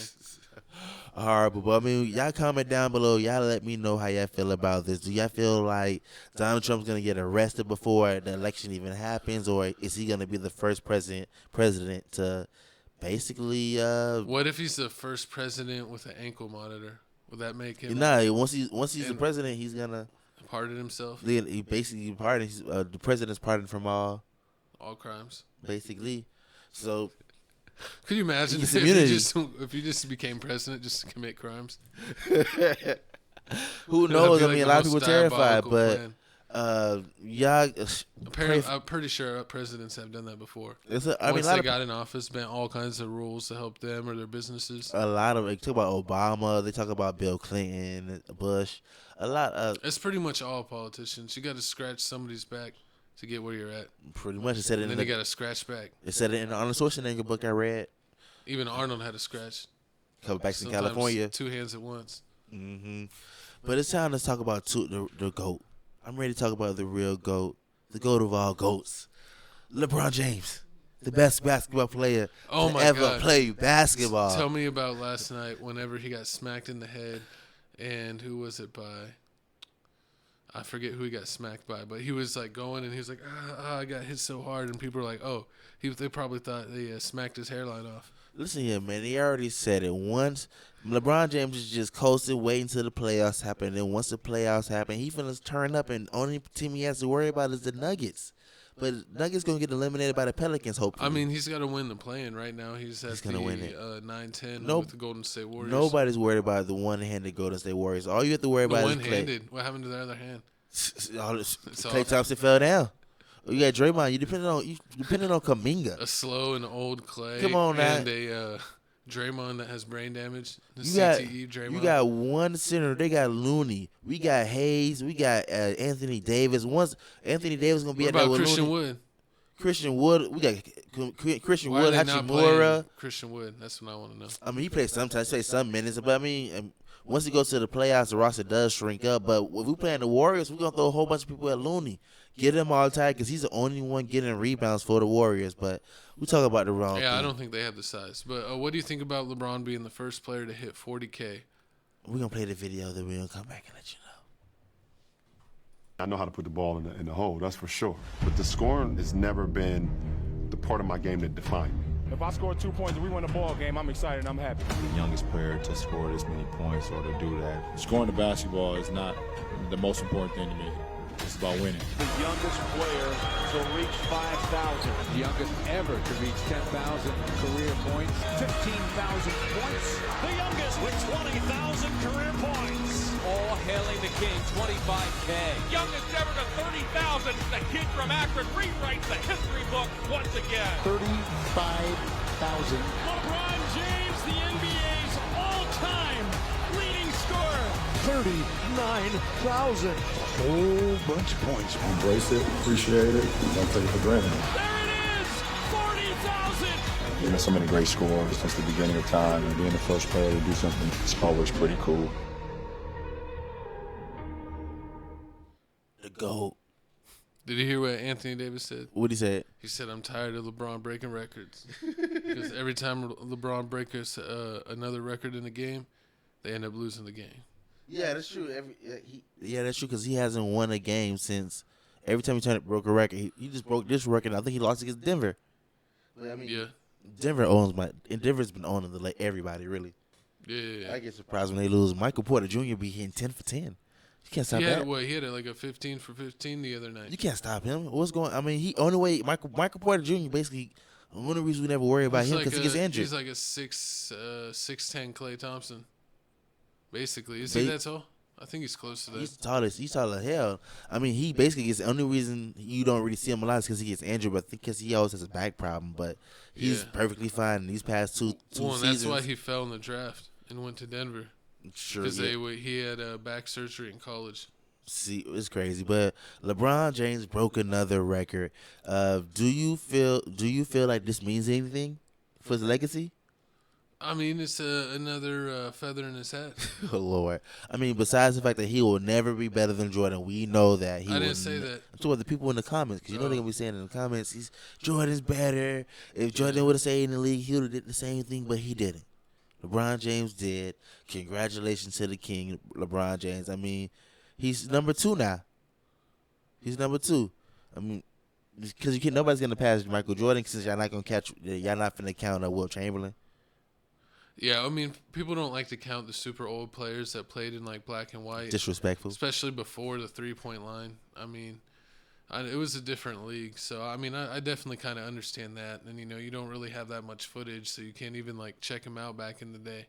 Horrible, but I mean, y'all comment down below. Y'all let me know how y'all feel about this. Do y'all feel like Donald Trump's gonna get arrested before the election even happens, or is he gonna be the first president to basically? What if he's the first president with an ankle monitor? Would that make him? Nah, once he's the president, he's gonna pardon himself. He basically pardons. The president's pardoned from all crimes. Basically, so. Could you imagine if you just became president just to commit crimes? Who knows? I mean, a lot of people are terrified, but y'all. I'm pretty sure presidents have done that before. Once they got in office, bent all kinds of rules to help them or their businesses. A lot of they talk about Obama. They talk about Bill Clinton, Bush. A lot of. It's pretty much all politicians. You got to scratch somebody's back to get where you're at. Pretty much. It said it and then you got to scratch back. It said it in the Arnold Schwarzenegger book I read. Even Arnold had a scratch. Couple backs in California. 2 hands at once. Mm-hmm. But it's time to talk about the GOAT. I'm ready to talk about the real GOAT. The GOAT of all GOATs. LeBron James. The best basketball player to ever play basketball. Tell me about last night whenever he got smacked in the head. And who was it by? I forget who he got smacked by, but he was like going and he was like, I got hit so hard, and people were like, oh, they probably thought they smacked his hairline off. Listen here, man. He already said it once. LeBron James is just coasting, waiting till the playoffs happen. And once the playoffs happen, he finna turn up, and only team he has to worry about is the Nuggets. But Nuggets gonna get eliminated by the Pelicans, hopefully. I mean, he's got to win the play-in right now. He's gonna win it. 9-10 with the Golden State Warriors. Nobody's worried about the one-handed Golden State Warriors. All you have to worry about is one-handed. What happened to the other hand? Klay Thompson fell down. You got Draymond. You depending on Kuminga. A slow and old Klay. Come on now. And a Draymond that has brain damage. Draymond. You got one center. They got Looney. We got Hayes. We got Anthony Davis. Once Anthony Davis gonna be what at that with Christian Looney. Wood? Christian Wood. We got Christian Why Wood. are they not Hachimura. Christian Wood. That's what I want to know. I mean, he plays sometimes. Play some minutes, but I mean. Once he goes to the playoffs, the roster does shrink up. But if we playing the Warriors, we're going to throw a whole bunch of people at Looney. Get him all tired because he's the only one getting rebounds for the Warriors. But we talk about the wrong thing. I don't think they have the size. But what do you think about LeBron being the first player to hit 40K? We're going to play the video, then we're going to come back and let you know. I know how to put the ball in the hole, that's for sure. But the scoring has never been the part of my game that defined me. If I score 2 points and we win the ball game, I'm excited and I'm happy. The youngest player to score this many points or to do that. Scoring the basketball is not the most important thing to me. It's about winning. The youngest player to reach 5,000. The youngest ever to reach 10,000 career points. 15,000 points. The youngest with 20,000 career points. All hailing the king, 25K. Youngest ever to 30,000. The kid from Akron rewrites the history book once again. 35,000. LeBron James, the NBA's all-time leading scorer. 39,000. Whole bunch of points. Embrace it, appreciate it, don't take it for granted. There it is, 40,000. There's been so many great scores since the beginning of time, and being the first player to do something, it's always pretty cool. The GOAT. Did you hear what Anthony Davis said? What'd he say? He said, I'm tired of LeBron breaking records. Because every time LeBron breaks another record in a game, they end up losing the game. Yeah, that's true. That's true because he hasn't won a game since every time he broke a record. He just broke this record. I think he lost against Denver. But, I mean, Denver's been owning everybody really. Yeah. I get surprised when they lose. Michael Porter Jr. be hitting 10 for 10. You can't stop that. He had like a 15 for 15 the other night. You can't stop him. What's going? I mean, Michael Porter Jr. basically one of the reasons we never worry about him because he gets injured. He's like a 6'10" Klay Thompson. Basically, is he that tall? I think he's close to that. He's tallest. He's tall as hell. I mean, he basically gets the only reason you don't really see him a lot is because he gets injured, but I think because he always has a back problem. But he's perfectly fine in these past two seasons. That's why he fell in the draft and went to Denver. Sure. Because he had back surgery in college. See, it's crazy, but LeBron James broke another record. Do you feel like this means anything for his legacy? I mean, it's another feather in his hat. Oh Lord! I mean, besides the fact that he will never be better than Jordan, we know that he. I didn't say that. I'm talking about the people in the comments, because you know they're gonna be saying in the comments, Jordan's better. If Jordan would have stayed in the league, he would have did the same thing, but he didn't. LeBron James did. Congratulations to the king, LeBron James. I mean, he's number 2 now. He's number 2. I mean, because nobody's gonna pass Michael Jordan, since y'all not finna count Wilt Chamberlain. Yeah, I mean, people don't like to count the super old players that played in like black and white. Disrespectful, especially before the 3-point line. I mean, it was a different league, so I mean, I definitely kind of understand that. And you don't really have that much footage, so you can't even like check him out back in the day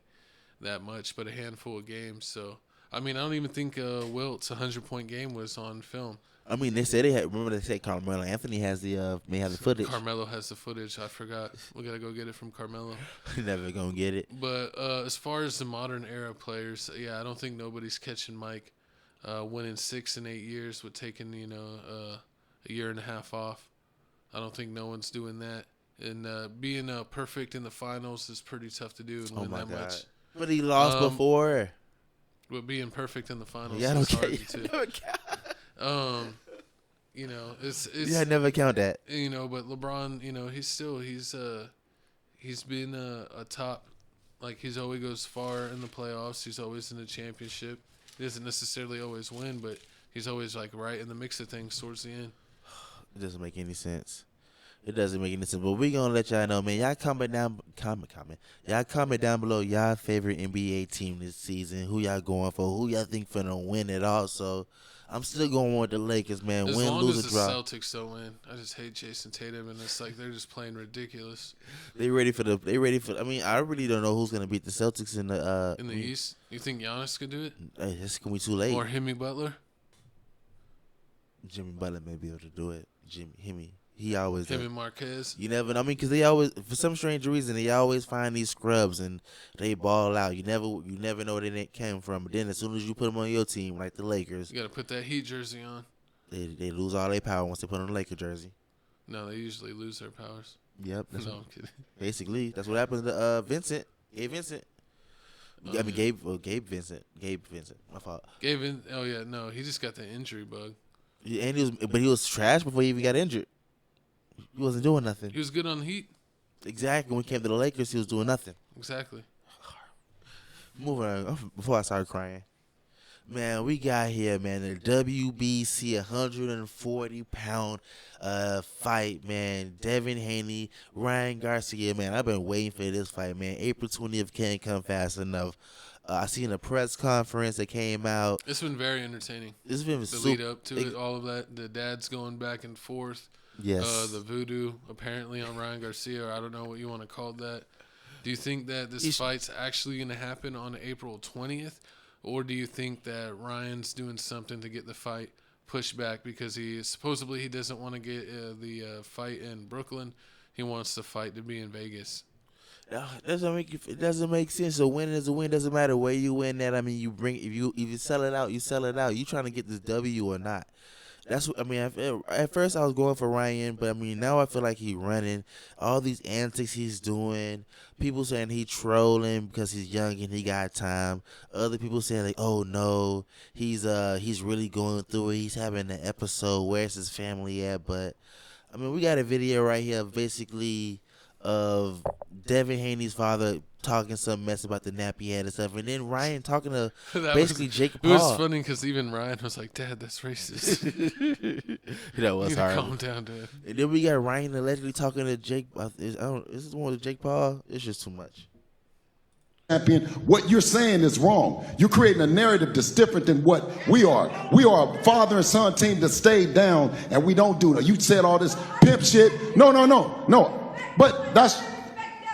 that much, but a handful of games. So I mean, I don't even think Wilt's 100-point game was on film. I mean, they said they said Carmelo Anthony has may have the footage. Carmelo has the footage. I forgot. We gotta go get it from Carmelo. Never gonna get it. But as far as the modern era players, yeah, I don't think nobody's catching Mike winning 6 and 8 years with taking a year and a half off. I don't think no one's doing that. And being perfect in the finals is pretty tough to do and win that much. But he lost before. But being perfect in the finals yeah, is hard to. It's yeah, I never count that. But LeBron, he's been a top, like he's always goes far in the playoffs. He's always in the championship. He doesn't necessarily always win, but he's always like right in the mix of things towards the end. It doesn't make any sense. It doesn't make any sense. But we gonna let y'all know, man. Y'all comment down below y'all favorite NBA team this season. Who y'all going for? Who y'all think finna win it all? So I'm still going with the Lakers, man. As win, long lose, as or the drop. Celtics don't win. I just hate Jason Tatum, and it's like they're just playing ridiculous. They ready for. I mean, I really don't know who's gonna beat the Celtics in the East. You think Giannis could do it? It's gonna be too late. Or Jimmy Butler? Jimmy Butler may be able to do it. He always. Him and Marquez. You never know. I mean, because they always, for some strange reason, they always find these scrubs and they ball out. You never know where they came from. But then as soon as you put them on your team, like the Lakers, you got to put that Heat jersey on. They lose all their power once they put on the Laker jersey. No, they usually lose their powers. Yep. No, I'm kidding. Basically, that's what happened to Vincent. Gabe Vincent. I mean, Gabe Vincent. My fault. Oh yeah, no, he just got the injury bug. Yeah, and he was trash before he even got injured. He wasn't doing nothing. He was good on the Heat. Exactly. When he came to the Lakers, he was doing nothing. Exactly. Moving on. Before I started crying. Man, we got here, man, the WBC 140-pound fight, man. Devin Haney, Ryan Garcia, man. I've been waiting for this fight, man. April 20th can't come fast enough. I seen a press conference that came out. It's been very entertaining. It's been the lead up to it, all of that. The dads going back and forth. Yes. The voodoo apparently on Ryan Garcia, or I don't know what you want to call that. Do you think that this fight's actually going to happen on April 20th? Or do you think that Ryan's doing something to get the fight pushed back because he doesn't want to get the fight in Brooklyn? He wants the fight to be in Vegas. It doesn't make sense. A win is a win. Doesn't matter where you win at. I mean, if you sell it out, you sell it out. You trying to get this W or not? That's what I mean. At first I was going for Ryan, but I mean now I feel like he's running. All these antics he's doing. People saying he trolling because he's young and he got time. Other people saying like, oh no, he's really going through it. He's having an episode. Where's his family at? But I mean, we got a video right here, basically, of Devin Haney's father talking some mess about the nappy head and stuff, and then Ryan talking to Jake Paul. It was funny because even Ryan was like, "Dad, that's racist." That was hard. Calm down, Dad. And then we got Ryan allegedly talking to Jake. Is this one with Jake Paul? It's just too much. What you're saying is wrong. You're creating a narrative that's different than what we are. We are a father and son team that stayed down, and we don't do that. You said all this pimp shit. No.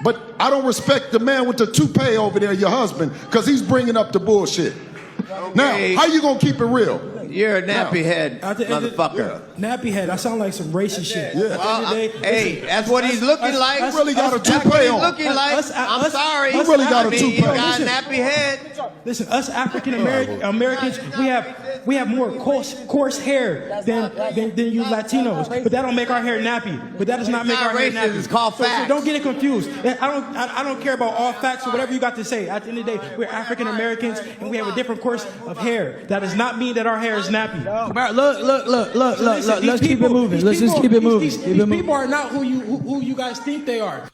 But I don't respect the man with the toupee over there, your husband, because he's bringing up the bullshit. Okay. Now, how you gonna keep it real? You're a nappy head, motherfucker. Nappy head. That sound like some racist shit. Yeah. Hey, that's what he's looking like. He really got a toupee on. That's what he's looking like. I'm sorry. He really got a toupee. He got a nappy head. Listen, us African Americans, we have we have more coarse hair than you Latinos. But that don't make our hair nappy. But that does not make our hair nappy. It's called facts. So don't get it confused. I don't care about all facts or whatever you got to say. At the end of the day, we're African Americans and we have a different course of hair. That does not mean that our hair is nappy. Look. Let's keep it moving. Let's just keep it moving. These people are not who you guys think they are.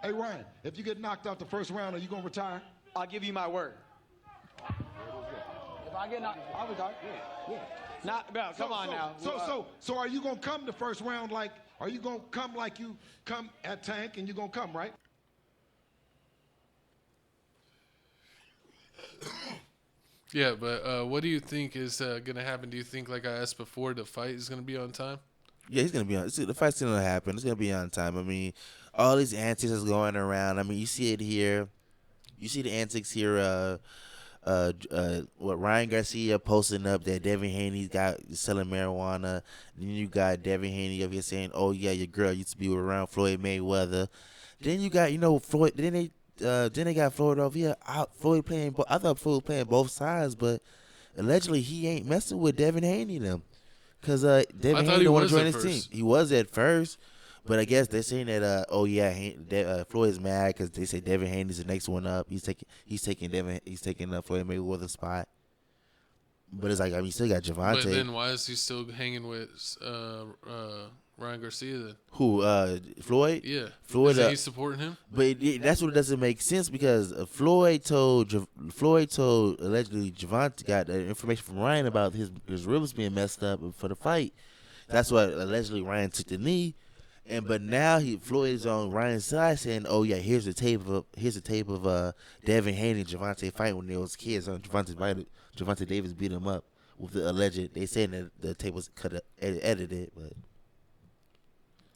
Hey, Ryan, if you get knocked out the first round, are you going to retire? I'll give you my word. If I get knocked, I'll retire. Yeah. Not, bro, come on now. So are you going to come the first round like, are you going to come like you come at Tank and you're going to come, right? Yeah, but what do you think is going to happen? Do you think, like I asked before, the fight is going to be on time? Yeah, he's gonna be on. The fight's gonna happen. It's gonna be on time. I mean, all these antics is going around. I mean, you see it here. You see the antics here. What Ryan Garcia posting up that Devin Haney's got selling marijuana. Then you got Devin Haney up here saying, "Oh yeah, your girl used to be around Floyd Mayweather." Then you got Floyd. Then they got Floyd over here. Floyd playing. I thought Floyd playing both sides, but allegedly he ain't messing with Devin Haney them. Because Devin Haney don't want to join his team. He was at first, but I guess they're saying that Floyd's mad because they say Devin Haney's the next one up. He's taking Floyd Mayweather's spot. But it's like, I mean, you still got Javante. But then why is he still hanging with Ryan Garcia then? Who? Floyd? Yeah. Floyd. Is he supporting him? But that's what doesn't make sense because Floyd told allegedly Javante got the information from Ryan about his ribs being messed up for the fight. That's why allegedly Ryan took the knee. But now Floyd is on Ryan's side saying, "Oh yeah, here's the tape of Devin Haney and Javante fight when they was kids. Javante Davis beat him up with the alleged. They saying that the tape was edited, but."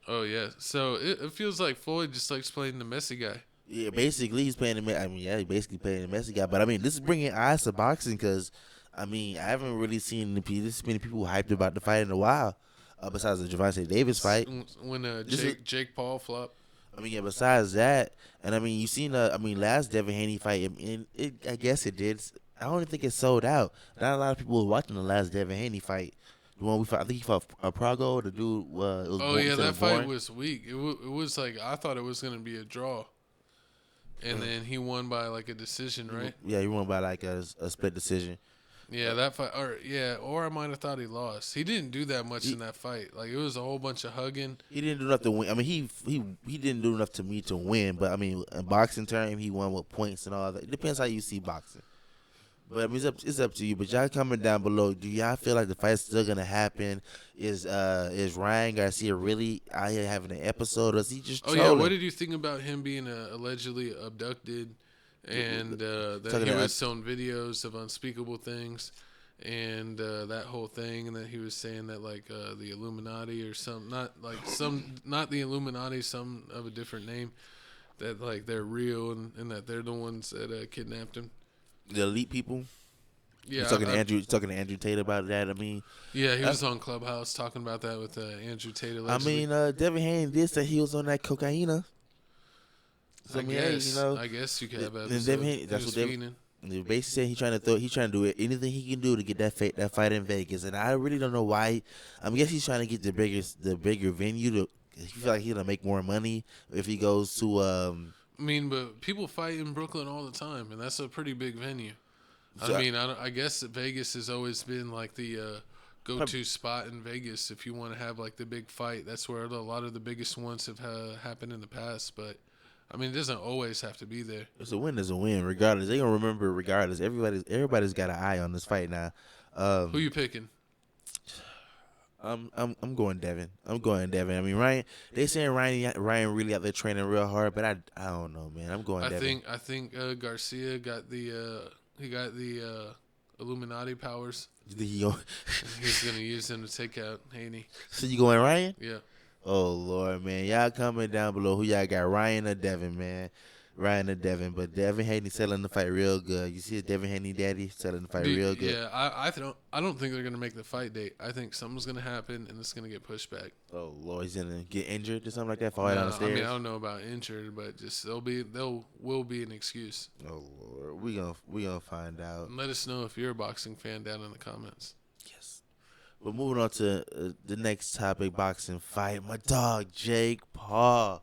Oh yeah, so it feels like Floyd just likes playing the messy guy. Yeah, basically he's playing the. I mean, yeah, he's basically playing the messy guy. But I mean, this is bringing eyes to boxing because, I mean, I haven't really seen this many people hyped about the fight in a while. Besides the Javante Davis fight, when Jake Paul flopped. I mean, yeah. Besides that, and I mean, you seen last Devin Haney fight, and I guess it did. I don't think it sold out. Not a lot of people were watching the last Devin Haney fight. The one we fought, I think he fought Prago. The dude that fight was weak. It was like I thought it was gonna be a draw, and then he won by like a decision, right? Yeah, he won by like a split decision. Yeah, that fight, or I might have thought he lost. He didn't do that much in that fight. Like it was a whole bunch of hugging. He didn't do enough to win. I mean, he didn't do enough to win. But I mean, in boxing term, he won with points and all that. It depends how you see boxing. But I mean, it's up to you. But y'all comment down below. Do y'all feel like the fight's still gonna happen? Is Ryan Garcia really out here having an episode, or is he just trolling? Oh yeah, what did you think about him being allegedly abducted? And that he was showing videos of unspeakable things, and that whole thing, and that he was saying that like the Illuminati or not the Illuminati, some of a different name, that like they're real and that they're the ones that kidnapped him. The elite people. Yeah, talking to Andrew Tate about that. I mean, yeah, he was on Clubhouse talking about that with Andrew Tate. Allegedly. I mean, Devin Haney did say he was on that cocaine. So, I guess you could have episode. That's what Devin. Basically said he's trying to do anything he can do to get that fight in Vegas, and I really don't know why. I guess he's trying to get the bigger venue. He feel like he's gonna make more money if he goes to. I mean, but people fight in Brooklyn all the time, and that's a pretty big venue. So, I mean, I guess that Vegas has always been like the go-to spot in Vegas if you want to have like the big fight. That's where a lot of the biggest ones have happened in the past, but. I mean, it doesn't always have to be there. It's a win is a win, regardless. They're going to remember regardless. Everybody's got an eye on this fight now. Who you picking? I'm going Devin. I'm going Devin. I mean, Ryan. They saying Ryan really out there training real hard, but I don't know, man. I'm going Devin. I think Garcia got the Illuminati powers. He's gonna use them to take out Haney. So you going Ryan? Yeah. Oh Lord, man, y'all comment down below who y'all got, Ryan or Devin, man. Ryan or Devin, but Devin Haney selling the fight real good. You see Devin Haney daddy selling the fight real good. Yeah, I don't think they're gonna make the fight date. I think something's gonna happen and it's gonna get pushed back. Oh Lord, he's gonna get injured or something like that. Fall down the stairs. I mean, I don't know about injured, but just will be an excuse. Oh Lord, we gonna find out. And let us know if you're a boxing fan down in the comments. Yes. But moving on to the next topic, boxing fight. My dog Jake Paul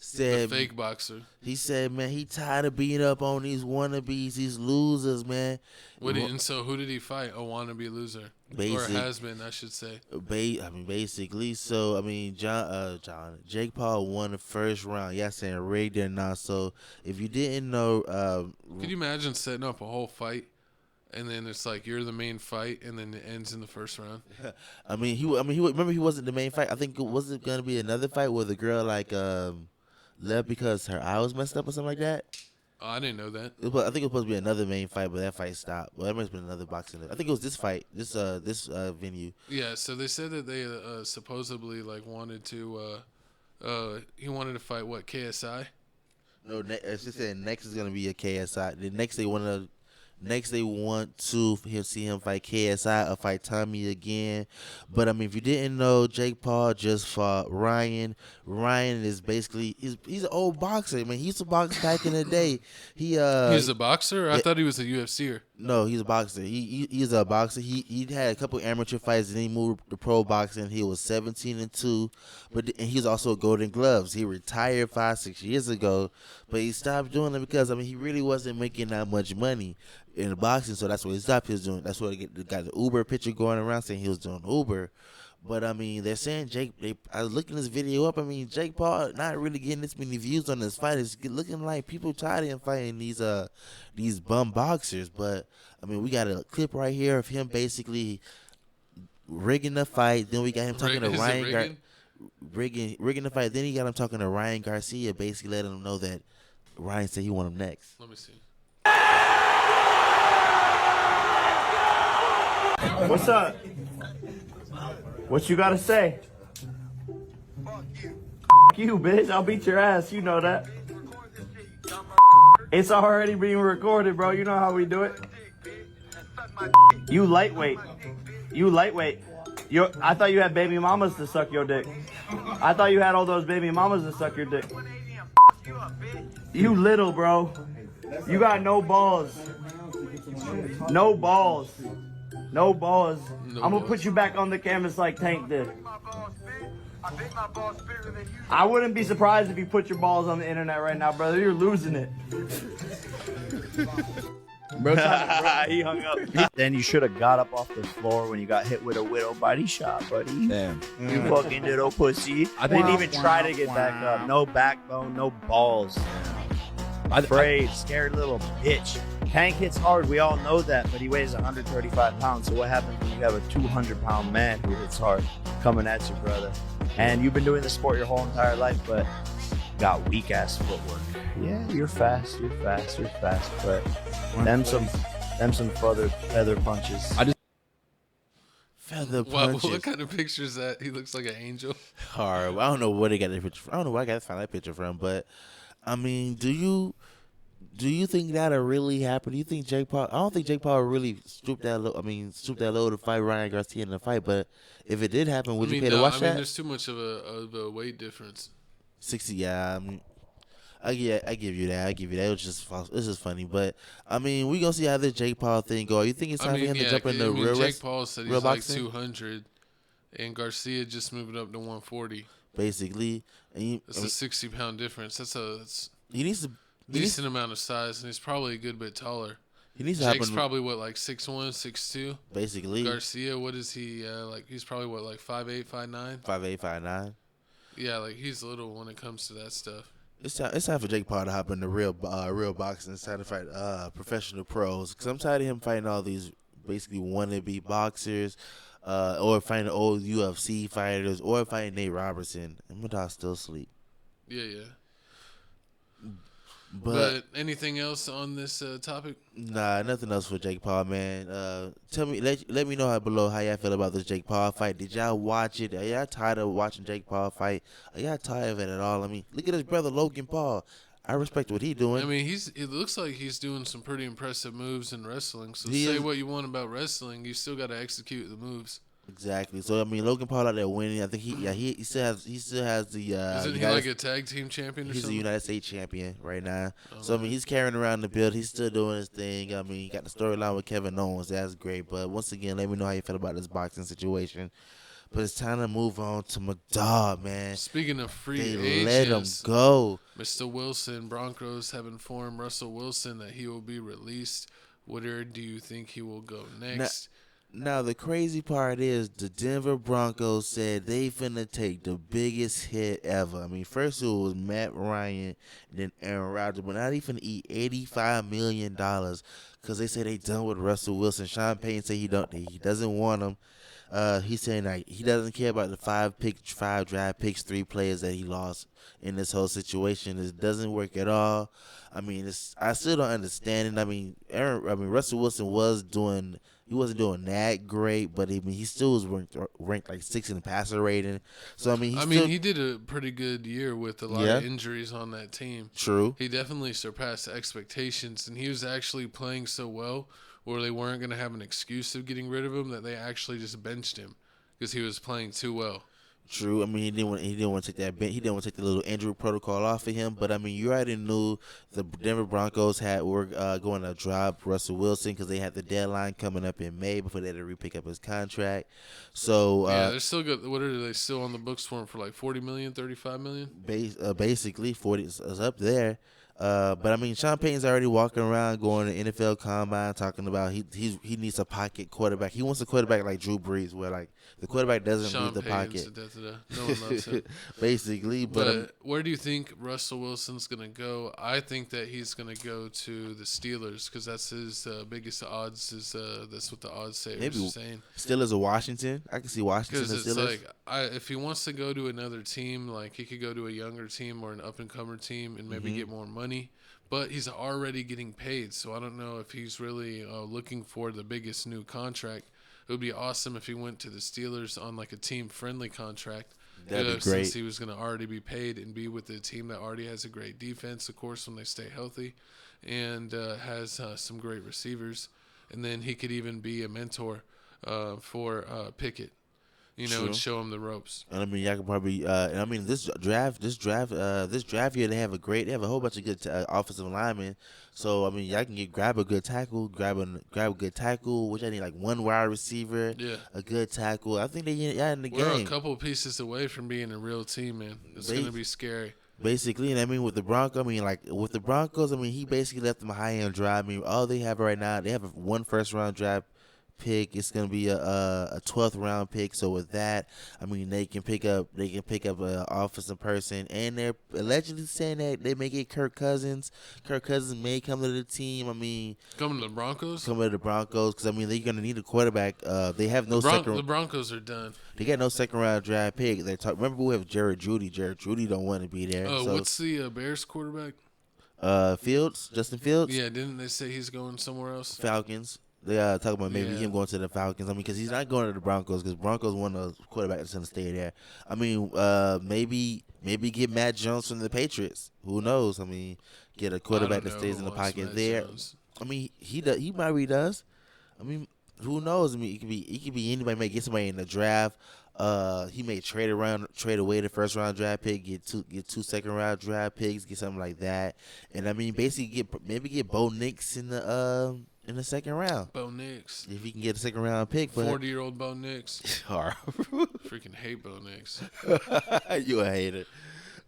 said, the fake boxer. He said, man, he tired of beating up on these wannabes, these losers, man. And so who did he fight? A wannabe loser, or has been, I should say. Basically. So I mean, Jake Paul won the first round. Y'all saying rigged or not? So if you didn't know, could you imagine setting up a whole fight? And then it's like you're the main fight, and then it ends in the first round. I mean, he remember he wasn't the main fight. I think was it gonna be another fight where the girl left because her eye was messed up or something like that. Oh, I didn't know that. I think it was supposed to be another main fight, but that fight stopped. Well, that must have been another boxing. I think it was this fight, this venue. Yeah, so they said that they supposedly wanted to. He wanted to fight what, KSI? No, it's just saying next is gonna be a KSI. The next they want to see him fight KSI or fight Tommy again. But I mean, if you didn't know, Jake Paul just fought Ryan. Ryan is basically he's an old boxer. I mean, he used to box back in the day. He's a boxer? I thought he was a UFCer. No, he's a boxer. He's a boxer. He had a couple amateur fights and he moved to pro boxing. He was 17-2, and he's also Golden Gloves. He retired 5-6 years ago, but he stopped doing it because he really wasn't making that much money in boxing, so that's what he stopped. He was doing. That's what got the Uber picture going around saying he was doing Uber. But I mean, they're saying I was looking this video up. I mean, Jake Paul not really getting this many views on this fight. It's looking like people tired of him fighting these bum boxers. But I mean, we got a clip right here of him basically rigging the fight. Then we got him talking to Ryan rigging the fight. Then he got him talking to Ryan Garcia, basically letting him know that Ryan said he want him next. Let me see. What's up? What you gotta say? Fuck you, bitch. I'll beat your ass. You know that. It's already being recorded, bro. You know how we do it. You lightweight. I thought you had baby mamas to suck your dick. I thought you had all those baby mamas to suck your dick. You little, bro. You got no balls. No balls. No balls. I'm gonna put you back on the canvas like Tank did. I wouldn't be surprised if you put your balls on the internet right now, brother. You're losing it. Bro, he hung up. Then you should have got up off the floor when you got hit with a widow body shot, buddy. Damn. You fucking little pussy. I didn't even try to get back up. No backbone, no balls. Afraid, scared little bitch. Tank hits hard, we all know that, but he weighs 135 pounds. So what happens when you have a 200-pound man who hits hard coming at you, brother? And you've been doing the sport your whole entire life, but got weak-ass footwork. Yeah, you're fast, but them some feather punches. Feather punches. What kind of picture is that? He looks like an angel. Horrible. I don't know where they got that picture from. I don't know where I got to find that picture from, but I mean, do you think that'll really happen? Do you think Jake Paul? I don't think Jake Paul really stooped that low to fight Ryan Garcia in the fight. But if it did happen, would you pay to watch that? There's too much of a weight difference. 60, yeah. I give you that. It was just false. It's just funny, but I mean, we gonna see how this Jake Paul thing go. You think it's time for him to jump in the real Jake Paul said he's like boxing? 200, and Garcia just moved up to 140. Basically, it's a 60-pound difference. He needs to. Decent amount of size, and he's probably a good bit taller. Jake's probably like 6'1", 6'2". Basically. Garcia, what is he like? He's probably 5'8", 5'9". 5'8", 5'9". Yeah, like he's little when it comes to that stuff. It's time for Jake Paul to hop into real boxing. It's time to fight professional pros. Cause I'm tired of him fighting all these basically wannabe boxers, or fighting old UFC fighters, or fighting Nate Robertson. And my dog still asleep. Yeah. But anything else on this topic? Nah, nothing else for Jake Paul, man. Tell me, let me know below how y'all feel about this Jake Paul fight. Did y'all watch it? Are y'all tired of watching Jake Paul fight? Are y'all tired of it at all? I mean, look at his brother Logan Paul. I respect what he's doing. I mean, it looks like he's doing some pretty impressive moves in wrestling. So what you want about wrestling, you still got to execute the moves. Exactly. So I mean, Logan Paul out there winning. I think he still has the. Isn't he like a tag team champion or something? He's a United States champion right now. Oh, so I mean, he's carrying around the belt. He's still doing his thing. I mean, he got the storyline with Kevin Owens. That's great. But once again, let me know how you feel about this boxing situation. But it's time to move on to my dog, man. Speaking of free agents, let him go. Mr. Wilson, Broncos have informed Russell Wilson that he will be released. Where do you think he will go next? Now, the crazy part is the Denver Broncos said they finna take the biggest hit ever. I mean, first it was Matt Ryan, and then Aaron Rodgers, but now they finna eat $85 million because they say they done with Russell Wilson. Sean Payton said he doesn't want him. He's saying like he doesn't care about the five draft picks, 3 players that he lost in this whole situation. It doesn't work at all. I mean, I still don't understand it. I mean, Russell Wilson wasn't doing that great, but he still was ranked like 6th in the passer rating. So I mean, he did a pretty good year with a lot of injuries on that team. True. He definitely surpassed expectations, and he was actually playing so well where they weren't going to have an excuse of getting rid of him, that they actually just benched him because he was playing too well. True. I mean, he didn't want to take that. He didn't want to take the little injury protocol off of him. But I mean, you already knew the Denver Broncos were going to drop Russell Wilson because they had the deadline coming up in May before they had to re-pick up his contract. So they're still good. What are they still on the books for him for, like $40 million, $35 million? Basically 40 is up there. But I mean, Sean Payton's already walking around going to NFL Combine talking about he needs a pocket quarterback. He wants a quarterback like Drew Brees, where like the quarterback doesn't leave the pocket. No one loves him. Basically, but where do you think Russell Wilson's gonna go? I think that he's gonna go to the Steelers because that's his biggest odds. That's what the odds say. Maybe saying Steelers or Washington. I can see Washington. Because it's like if he wants to go to another team, like he could go to a younger team or an up and comer team and maybe get more money. But he's already getting paid, so I don't know if he's really looking for the biggest new contract. It would be awesome if he went to the Steelers on like a team-friendly contract. That'd be great. Since he was going to already be paid and be with a team that already has a great defense, of course, when they stay healthy, and has some great receivers. And then he could even be a mentor for Pickett. And show him the ropes. And I mean, y'all could probably. And I mean, this draft year they have a whole bunch of good offensive linemen. So I mean, y'all can grab a good tackle, grab a good tackle. Which I need like one wide receiver, a good tackle. I think y'all in the game. We're a couple pieces away from being a real team, man. It's gonna be scary. Basically, and I mean with the Broncos, he basically left them high and dry. I mean, all they have right now, they have one first-round draft pick. It's gonna be a 12th round pick. So with that, I mean they can pick up an offensive person, and they're allegedly saying that they may get Kirk Cousins. Kirk Cousins may come to the team. I mean, coming to the Broncos. Because I mean they're gonna need a quarterback. They have no second. The Broncos are done. They got no second round draft pick. Remember we have Jared Judy. Jared Judy don't want to be there. So, what's the Bears quarterback? Justin Fields. Yeah, didn't they say he's going somewhere else? Falcons. They talking about maybe him going to the Falcons. I mean, because he's not going to the Broncos because Broncos want a quarterback that's going to stay there. I mean, maybe get Matt Jones from the Patriots. Who knows? I mean, get a quarterback that stays in the pocket there. Jones. I mean, he probably does. I mean, who knows? I mean, it could be anybody. May get somebody in the draft. He may trade away the first round draft pick, get two second round draft picks, get something like that. And I mean, basically get Bo Nix in the second round. Bo Nix. If he can get a second round pick. 40-year-old Bo Nix. Freaking hate Bo Nix. You a hater.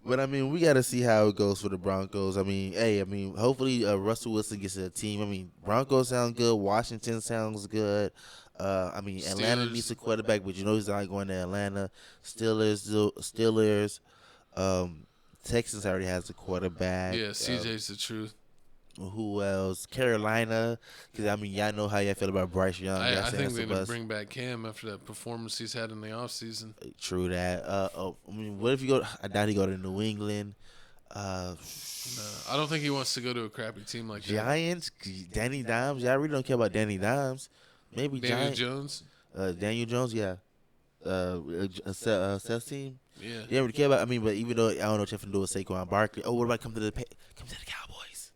But, I mean, we got to see how it goes for the Broncos. I mean, hopefully Russell Wilson gets a team. I mean, Broncos sound good. Washington sounds good. I mean, Steelers. Atlanta needs a quarterback, but you know he's not going to Atlanta. Steelers. Texans already has a quarterback. Yeah, CJ's the truth. Who else? Carolina, because I mean, y'all know how y'all feel about Bryce Young. I think they're gonna bring back Cam after that performance he's had in the offseason. True that. I mean, what if you go? I doubt he go to New England. No, I don't think he wants to go to a crappy team like Giants. Danny Dimes. Y'all really don't care about Danny Dimes. Maybe Daniel Jones. Daniel Jones. Yeah. Seth's team. Yeah. You don't really care about. I mean, but even though I don't know what you have to do with Saquon Barkley. Oh, what about come to the Cowboys?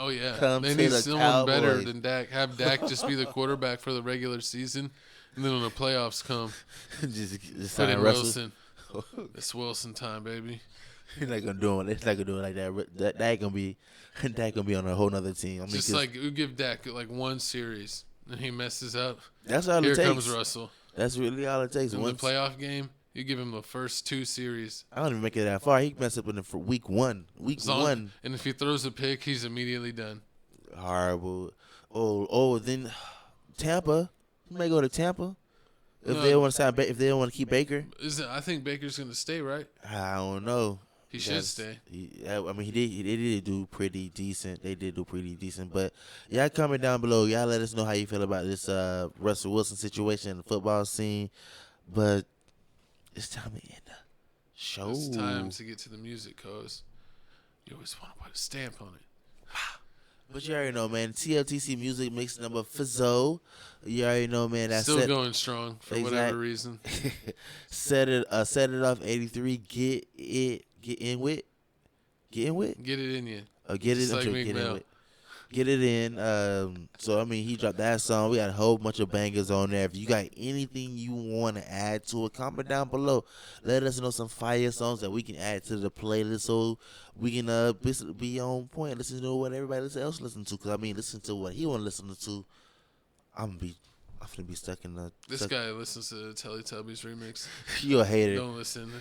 Oh yeah, Come they to need the someone better Cowboys. than Dak. Have Dak just be the quarterback for the regular season, and then when the playoffs come, just put sign in Russell. Wilson. It's Wilson time, baby. He's not gonna do it. It's not gonna do it like that. Dak gonna be on a whole nother team. I mean, Just like we give Dak like one series, and he messes up. That's all Here it takes. comes Russell. That's really all it takes. In the playoff game, you give him the first 2 series. I don't even make it that far. He messed up in for week one. And if he throws a pick, he's immediately done. Horrible. Then Tampa. He may go to Tampa if No. they want to sign. If they don't want to keep Baker. I think Baker's gonna stay, right? I don't know. He should stay. I mean, he did do pretty decent. They did do pretty decent. But y'all comment down below. Y'all let us know how you feel about this Russell Wilson situation in the football scene. But it's time to end the show. It's time to get to the music, cause you always want to put a stamp on it. But you already know, man. TFTC music mix number Fizzo. You already know, man. That's Still going strong for whatever reason. Set it off 83. Get in with. Get it in you. Get it. Just I'm like sure Meek get in Mill. with. Get it in. So I mean, he dropped that song. We got a whole bunch of bangers on there. If you got anything you want to add to it, comment down below. Let us know some fire songs that we can add to the playlist so we can be on point. Listen to what everybody else listen to. Cause I mean, listen to what he want to listen to. I'm gonna be stuck in the. This guy listens to the Teletubbies remix. You a hater. Don't listen.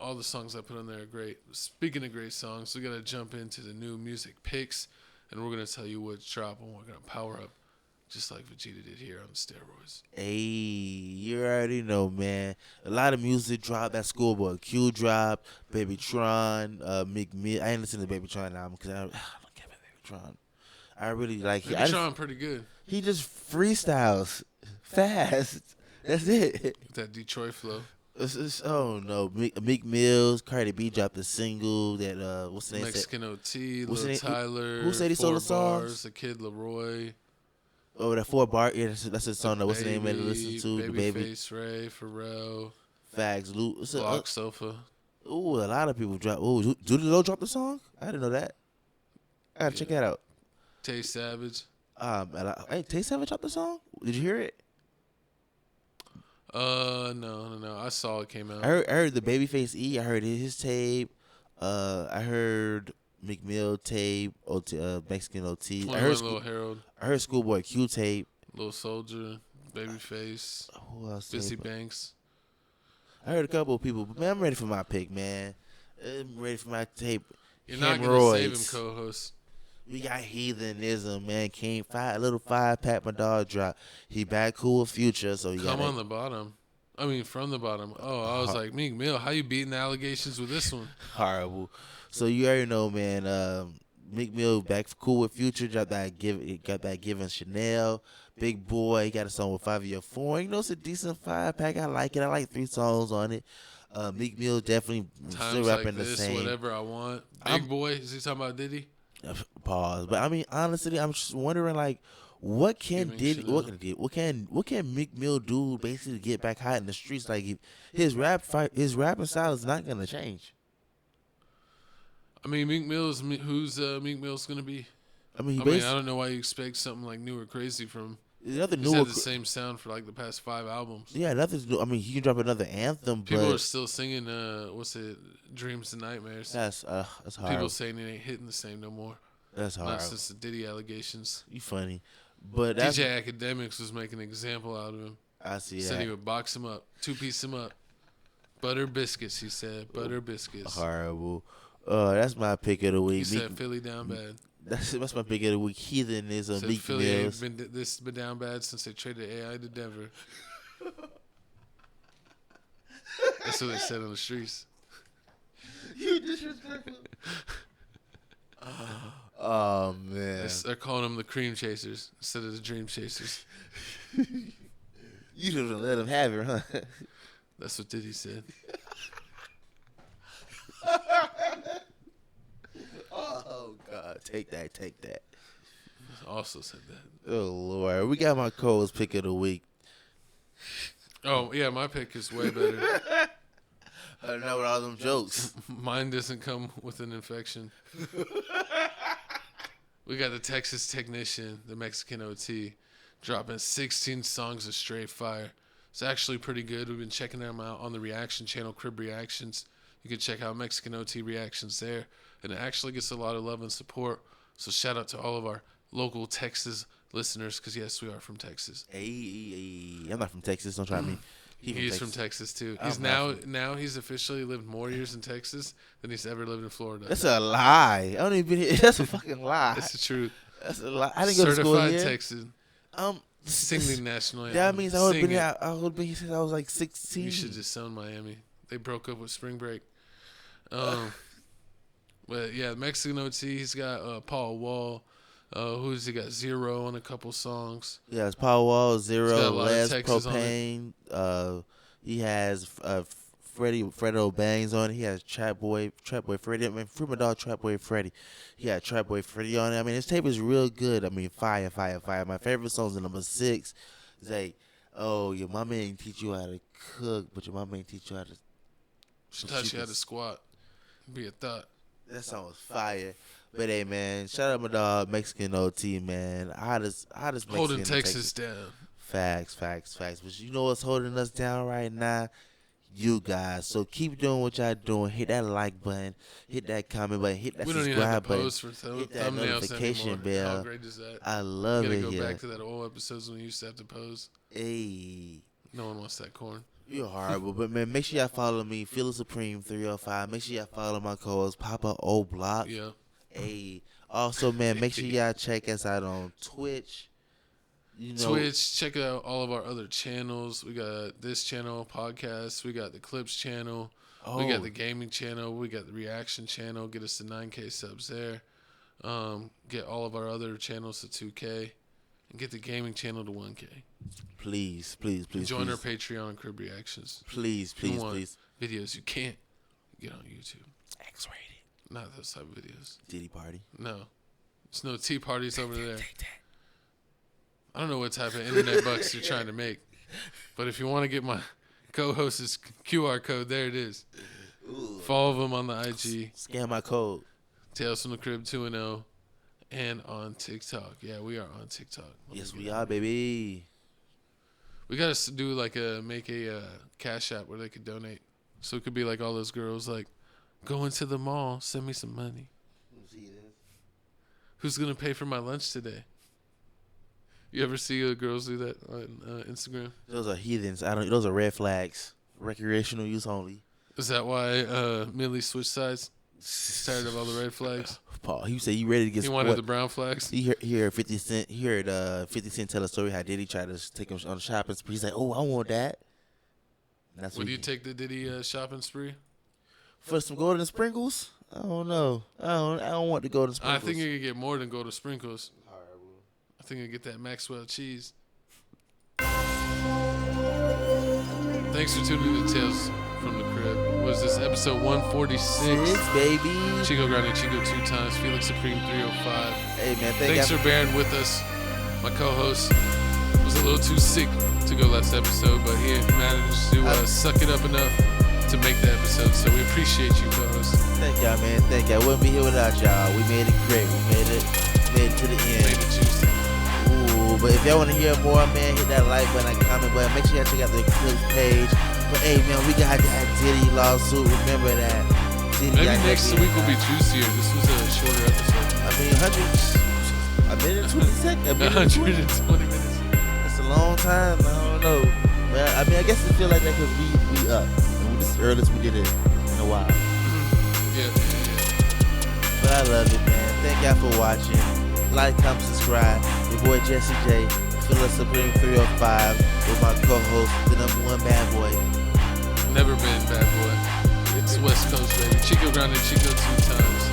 All the songs I put on there are great. Speaking of great songs, we gotta jump into the new music picks. And we're going to tell you what's dropping. We're going to power up just like Vegeta did here on the steroids. Hey, you already know, man. A lot of music dropped. That Schoolboy Q dropped. Baby Tron, Meek Mill. I ain't listening to Baby Tron album because I don't care about Baby Tron. I really like Baby Tron pretty good. He just freestyles fast. That's it. That Detroit flow. Oh no, Meek Mills, Cardi B dropped a single that what's the name? Mexican OT, Lil Tyler. Who said he sold the songs? Bars, the Kid Leroy. Oh, that 4 bar. Yeah, that's a song. What's the name of it? Listen to the baby. Face Ray, Pharrell. Fags, Luke. Block Sofa. Ooh, a lot of people drop. Ooh, Judy Lowe dropped the song. I didn't know that. I gotta check that out. Tay Savage. Hey, Tay Savage dropped the song. Did you hear it? No. I saw it came out. I heard the Babyface E. I heard his tape. I heard Meek Mill tape. Mexican OT. I heard Lil Harold. I heard Schoolboy Q tape. Lil Soldier, Babyface. Who else? Busy Banks. I heard a couple of people, but man, I'm ready for my pick, man. I'm ready for my tape. You're not gonna save him, co-host. We got Heathenism, man. Came 5-pack. My dog dropped. He back cool with Future, so you come on the bottom. I mean, from the bottom. Oh, I was like, Meek Mill, how you beating the allegations with this one? Horrible. So you already know, man. Meek Mill back cool with Future. Got that giving Chanel. Big Boy. He got a song with 5 Year 4. You know, it's a decent 5-pack. I like it. I like 3 songs on it. Meek Mill definitely still rapping like this, the same. Whatever I want. Big Boy. Is he talking about Diddy? Pause. But I mean, honestly, I'm just wondering, like, what can Meek Mill do basically to get back hot in the streets? Like, his rapping style is not gonna change. I mean, Meek Mill's who's Meek Mill's gonna be? I mean, I don't know why you expect something like new or crazy from. He's had the same sound for like the past 5 albums. Yeah, nothing's new. I mean, he can drop another anthem. People are still singing. What's it? Dreams and Nightmares. That's hard. People saying it ain't hitting the same no more. That's hard. Not since the Diddy allegations. You funny, but that's, DJ Akademiks was making an example out of him. I see. Said he would box him up, 2-piece him up. Butter biscuits, he said. Butter biscuits. Horrible. That's my pick of the week. He said Philly down bad. That's my pick of the week. Heathenism. Said Meek Philly Mills. ain't been down bad since they traded AI to Denver. That's what they said on the streets. You disrespectful. Oh man, They're calling them the cream chasers instead of the dream chasers. You didn't let him have it, huh? That's what Diddy said. Oh God, take that. Also said that. Oh Lord, we got my co-host pick of the week. Oh yeah, my pick is way better. I don't know what all them jokes. Mine doesn't come with an infection. We got the Texas Technician, the Mexican OT, dropping 16 songs of straight fire. It's actually pretty good. We've been checking them out on the reaction channel, Crib Reactions. You can check out Mexican OT Reactions there. And it actually gets a lot of love and support. So shout out to all of our local Texas listeners, because yes, we are from Texas. Hey, I'm not from Texas. Don't try me. He's from Texas too. He's now he's officially lived more years in Texas than he's ever lived in Florida. That's a lie. I don't even been here. That's a fucking lie. That's the truth. That's a lie. I didn't go to school here. Certified Texan. Singing national anthem. That means I would have been here. I would have been here since I was like 16. You should just own Miami. They broke up with spring break. But yeah, Mexican OT. He's got Paul Wall. Who's he got? Zero on a couple songs. Yeah, it's Paul Wall, Zero, Les Propane. He has Fredo Bangs on it. He has Trap Boy Freddy. I mean, Free My Dog, Trap Boy Freddy. He got Trap Boy Freddy on it. I mean, his tape is real good. I mean, fire. My favorite song's in number 6. It's like, oh, your mama ain't teach you how to cook, but your mama ain't teach you how to. She taught you how to squat. Be a thought. That song was fire. But hey, man, shout out my dog Mexican OT, man. Hottest Mexican holding Texas down. Facts. But you know what's holding us down right now? You guys. So keep doing what y'all doing. Hit that like button. Hit that comment button. Hit that subscribe button. Hit that notification bell. How great is that? I love it. You gotta go back to that old episodes when we used to have to pose. Hey. No one wants that corn. You're horrible, but man, make sure y'all follow me, Phila Supreme 305. Make sure y'all follow my co-host, Papa O Block. Yeah. Hey. Also, man, make sure y'all check us out on Twitch. Twitch, check out all of our other channels. We got this channel, podcast. We got the Clips channel. We got the gaming channel. We got the reaction channel. Get us to 9K subs there. Get all of our other channels to 2K. And get the gaming channel to 1K. Join our Patreon and Crib Reactions. Please. Videos you can't get on YouTube. X-rated. Not those type of videos. Diddy party. No. There's no tea parties over there. I don't know what type of internet bucks you're trying to make. But if you want to get my co-host's QR code, there it is. Ooh. Follow them on the IG. Scan my code. Tales from the Crib 2-0. And on TikTok. Yeah, we are on TikTok. Yes, we are, baby. We got to do make a Cash App where they could donate. So it could be like all those girls like, go into the mall, send me some money. Who's going to pay for my lunch today? You ever see girls do that on Instagram? Those are heathens. Those are red flags. Recreational use only. Is that why Millie switched sides? Tired of all the red flags? Paul, he said he ready to get. He wanted the brown flags. He heard 50 Cent. He heard 50 Cent tell a story how Diddy tried to take him on a shopping spree. He's like, "Oh, I want that." Would you take the Diddy shopping spree for some golden sprinkles? I don't know. I don't want the golden sprinkles. I think you could get more than golden sprinkles. I think you get that Maxwell cheese. Thanks for tuning in to Tales from the Crib. Was this episode 146? Baby. Chico Grande, Chico 2 times. Felix Supreme 305. Hey, man. Thanks for bearing with us. My co-host was a little too sick to go last episode, but he managed to suck it up enough to make the episode. So we appreciate you, co-host. Thank y'all, man. Thank y'all. Wouldn't be here without y'all. We made it great. We made it to the end. Made it juicy. Ooh, but if y'all want to hear more, man, hit that like button, that comment button. Make sure y'all check out the Clips page. But hey, man, we got that Diddy lawsuit. Remember that. Diddy. Maybe next week will be juicier. This was a shorter episode. I mean, a minute 20 seconds. 120 minutes. That's a long time. I don't know. But I mean, I guess it feel like that because we up. And this is the earliest we did it in a while. Yeah. But I love it, man. Thank y'all for watching. Like, comment, subscribe. Your boy Jesse J. Phila Supreme 305 with my co-host, the #1 bad boy. Never been bad boy. It's West Coast, baby. Chico Grande, Chico 2 times.